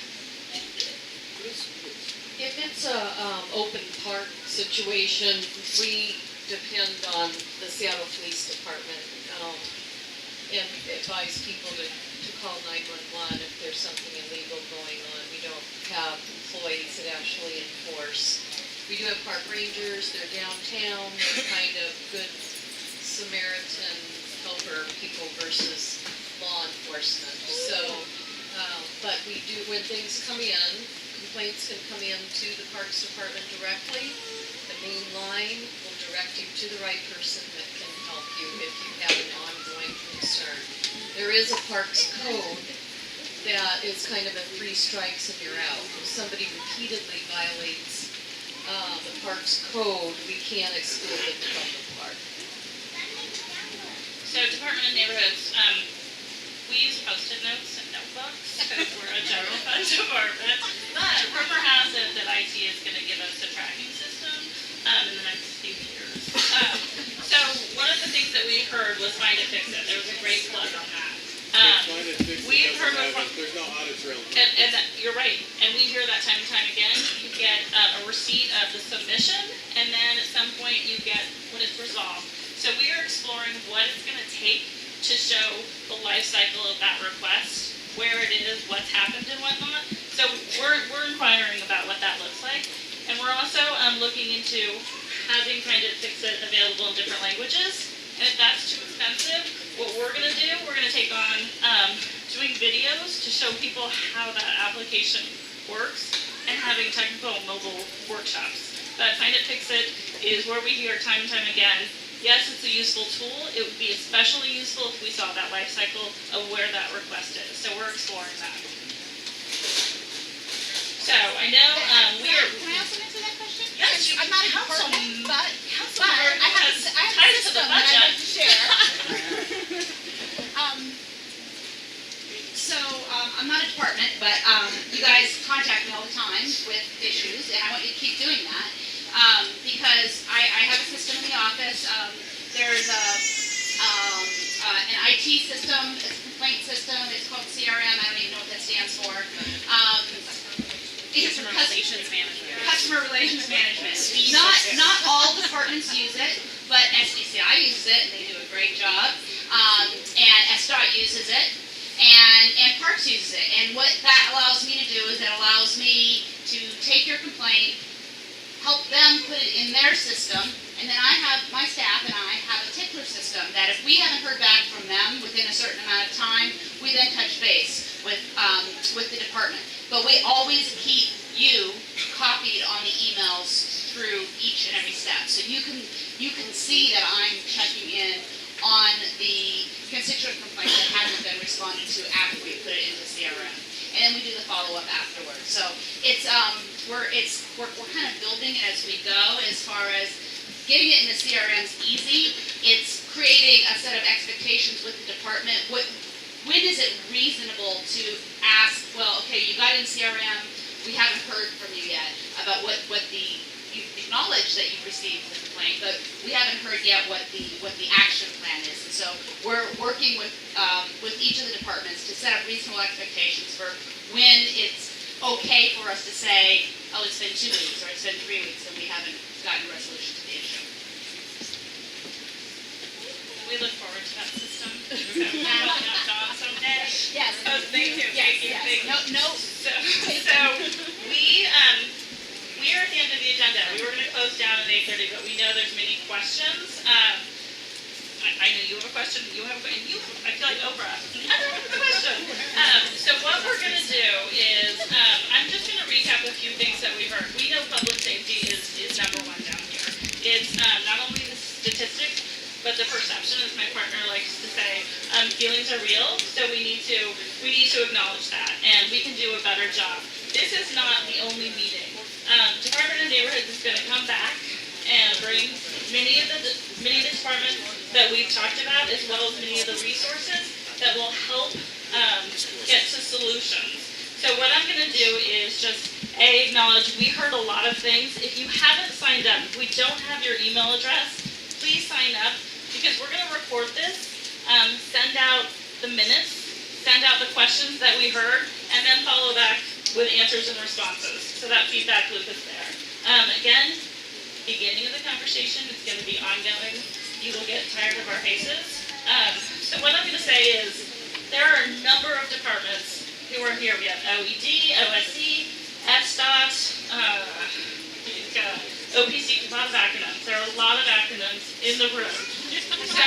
If it's a open park situation, we depend on the Seattle Police Department and advise people to call 911 if there's something illegal going on. We don't have employees that actually enforce. We do have park rangers, they're downtown, they're kind of good Samaritan helper people versus law enforcement. So, but we do, when things come in, complaints can come in to the Parks Department directly. The main line will direct you to the right person that can help you if you have an ongoing concern. There is a Parks code that is kind of a 3 strikes and you're out. If somebody repeatedly violates the Parks code, we can't exclude them from the park. So Department of Neighborhoods, we use Post-it notes and notebooks because we're a general fund department. But rumor has it that IT is going to give us a tracking system in the next few years. So one of the things that we heard was Find It, Fix It. There was a great plug on that. We've heard before. There's no audit trail. And you're right, and we hear that time and time again. You get a receipt of the submission, and then at some point you get when it's resolved. So we are exploring what it's going to take to show the life cycle of that request, where it is, what's happened, and whatnot. So we're inquiring about what that looks like, and we're also looking into having Find It, Fix It available in different languages. And if that's too expensive, what we're going to do, we're going to take on doing videos to show people how that application works and having technical mobile workshops. But Find It, Fix It is where we hear time and time again, yes, it's a useful tool. It would be especially useful if we saw that life cycle of where that request is. So we're exploring that. So I know we are. Can I also answer that question? Yes, I'm not a department, but I have a system that I'd like to share. So I'm not a department, but you guys contact me all the time with issues, and I want you to keep doing that because I have a system in the office. There's an IT system, it's a complaint system. It's called CRM. I don't even know what that stands for. Customer Relations Management. Customer Relations Management. Not all departments use it, but SDCI uses it, and they do a great job. And SDOT uses it, and Parks uses it. And what that allows me to do is it allows me to take your complaint, help them put it in their system, and then I have, my staff and I have a tickler system that if we haven't heard back from them within a certain amount of time, we then touch base with the department. But we always keep you copied on the emails through each and every step. So you can see that I'm checking in on the constituent complaint that hasn't been responded to after we put it into CRM. And then we do the follow-up afterwards. So it's we're kind of building it as we go. As far as getting it in the CRM is easy. It's creating a set of expectations with the department. When is it reasonable to ask, well, okay, you got in CRM, we haven't heard from you yet about what you acknowledge that you've received the complaint, but we haven't heard yet what the action plan is. And so we're working with each of the departments to set up reasonable expectations for when it's okay for us to say, oh, it's been 2 weeks or it's been 3 weeks and we haven't gotten a resolution to the issue. We look forward to that system. Someday. Yes. Oh, thank you. Yes, Thank you. yes. Thank you. No. So we are at the end of the agenda. We were going to close down at 8:30, but we know there's many questions. I know you have a question. You have a question. I feel like Oprah. I don't have a question. So what we're going to do is I'm just going to recap a few things that we heard. We know public safety is number one down here. It's not only the statistics, but the perception, as my partner likes to say, feelings are real, so we need to acknowledge that, and we can do a better job. This is not the only meeting. Department of Neighborhoods is going to come back and bring many of the departments that we've talked about, as well as many of the resources that will help get to solutions. So what I'm going to do is just acknowledge we heard a lot of things. If you haven't signed up, if we don't have your email address, please sign up, because we're going to record this, send out the minutes, send out the questions that we heard, and then follow back with answers and responses. So that feedback loop is there. Again, beginning of the conversation, it's going to be ongoing. You will get tired of our faces. So what I'm going to say is there are a number of departments who are here. We have OED, OSC, FSTOT, OPC, a lot of acronyms. There are a lot of acronyms in the room. So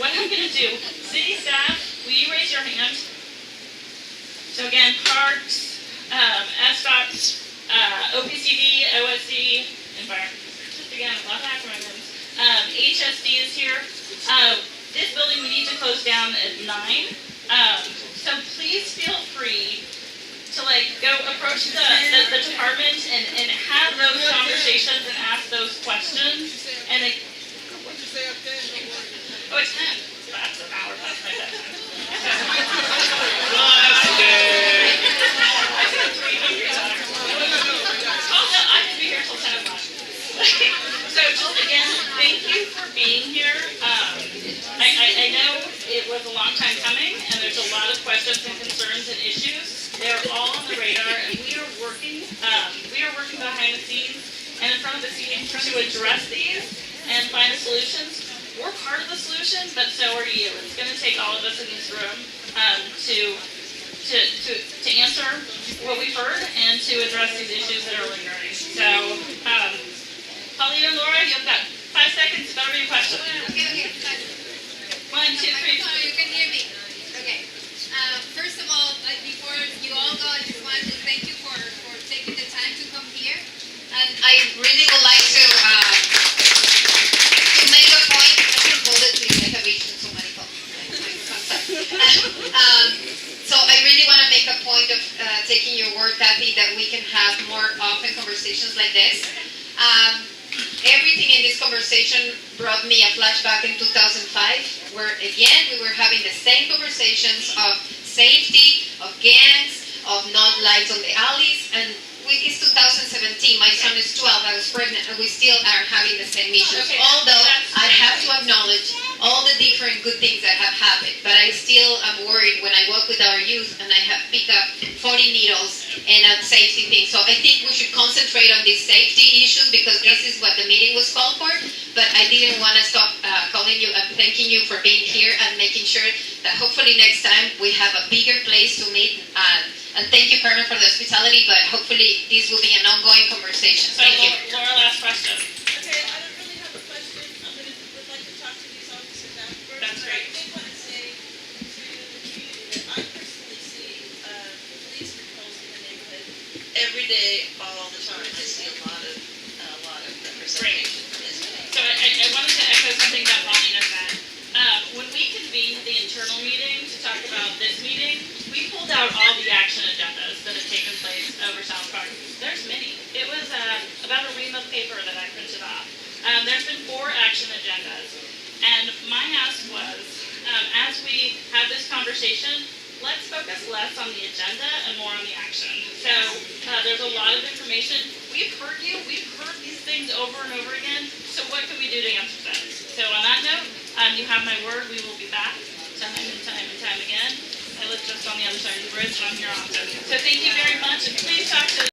what I'm going to do, city staff, will you raise your hand? So again, parks, FSTOT, OPCD, OSC, environment. Just again, a lot of acronyms. HSD is here. This building we need to close down at 9. So please feel free to go approach the department and have those conversations and ask those questions. And What'd you say up there? oh, it's 10. That's an hour past my bedtime. I said 300 hours. I could be here till 10 o'clock. So just again, thank you for being here. I know it was a long time coming, and there's a lot of questions and concerns and issues. They're all on the radar, and we are working behind the scenes and in front of the scenes to address these and find the solutions. We're part of the solution, but so are you. It's going to take all of us in this room to answer what we've heard and to address these issues that are lingering. So, Paulina and Laura, you've got 5 seconds to better your question. Okay. 1, 2, 3. You can hear me. Okay. First of all, before you all go, I just wanted to thank you for taking the time to come here. And I really would like to make a point. I can hold it to you. I have reached so many calls. So I really want to make a point of taking your word, Kathy, that we can have more often conversations like this. Everything in this conversation brought me a flashback in 2005, where again we were having the same conversations of safety, of gangs, of not lights on the alleys, and it's 2017, my son is 12, I was pregnant, and we still are having the same issues. Okay, although I have to acknowledge all the different good things that have happened, but I still am worried when I walk with our youth and I have picked up 40 needles and a safety thing. So I think we should concentrate on these safety issues because this is what the meeting was called for, but I didn't want to stop calling you and thanking you for being here and making sure that hopefully next time we have a bigger place to meet. And thank you, Carmen, for the hospitality, but hopefully this will be an ongoing conversation. So Thank you. Laura, last question. Okay, I don't really have a question. Would like to talk to these officers afterwards. That's great. I did want to say to the community that I personally see police patrols in the neighborhood every day, all the time. I see a lot of representation from this community. So I wanted to echo something that Paulina said. When we convened the internal meeting to talk about this meeting, we pulled out all the action agendas that have taken place over South Park. There's many. It was about a ream of paper that I printed off. There's been 4 action agendas. And my ask was, as we have this conversation, let's focus less on the agenda and more on the action. So there's a lot of information. We've heard you. We've heard these things over and over again. So what can we do to answer those? So on that note, you have my word. We will be back time and time and time again. I live just on the other side of the bridge, and I'm here often. So thank you very much, and please talk to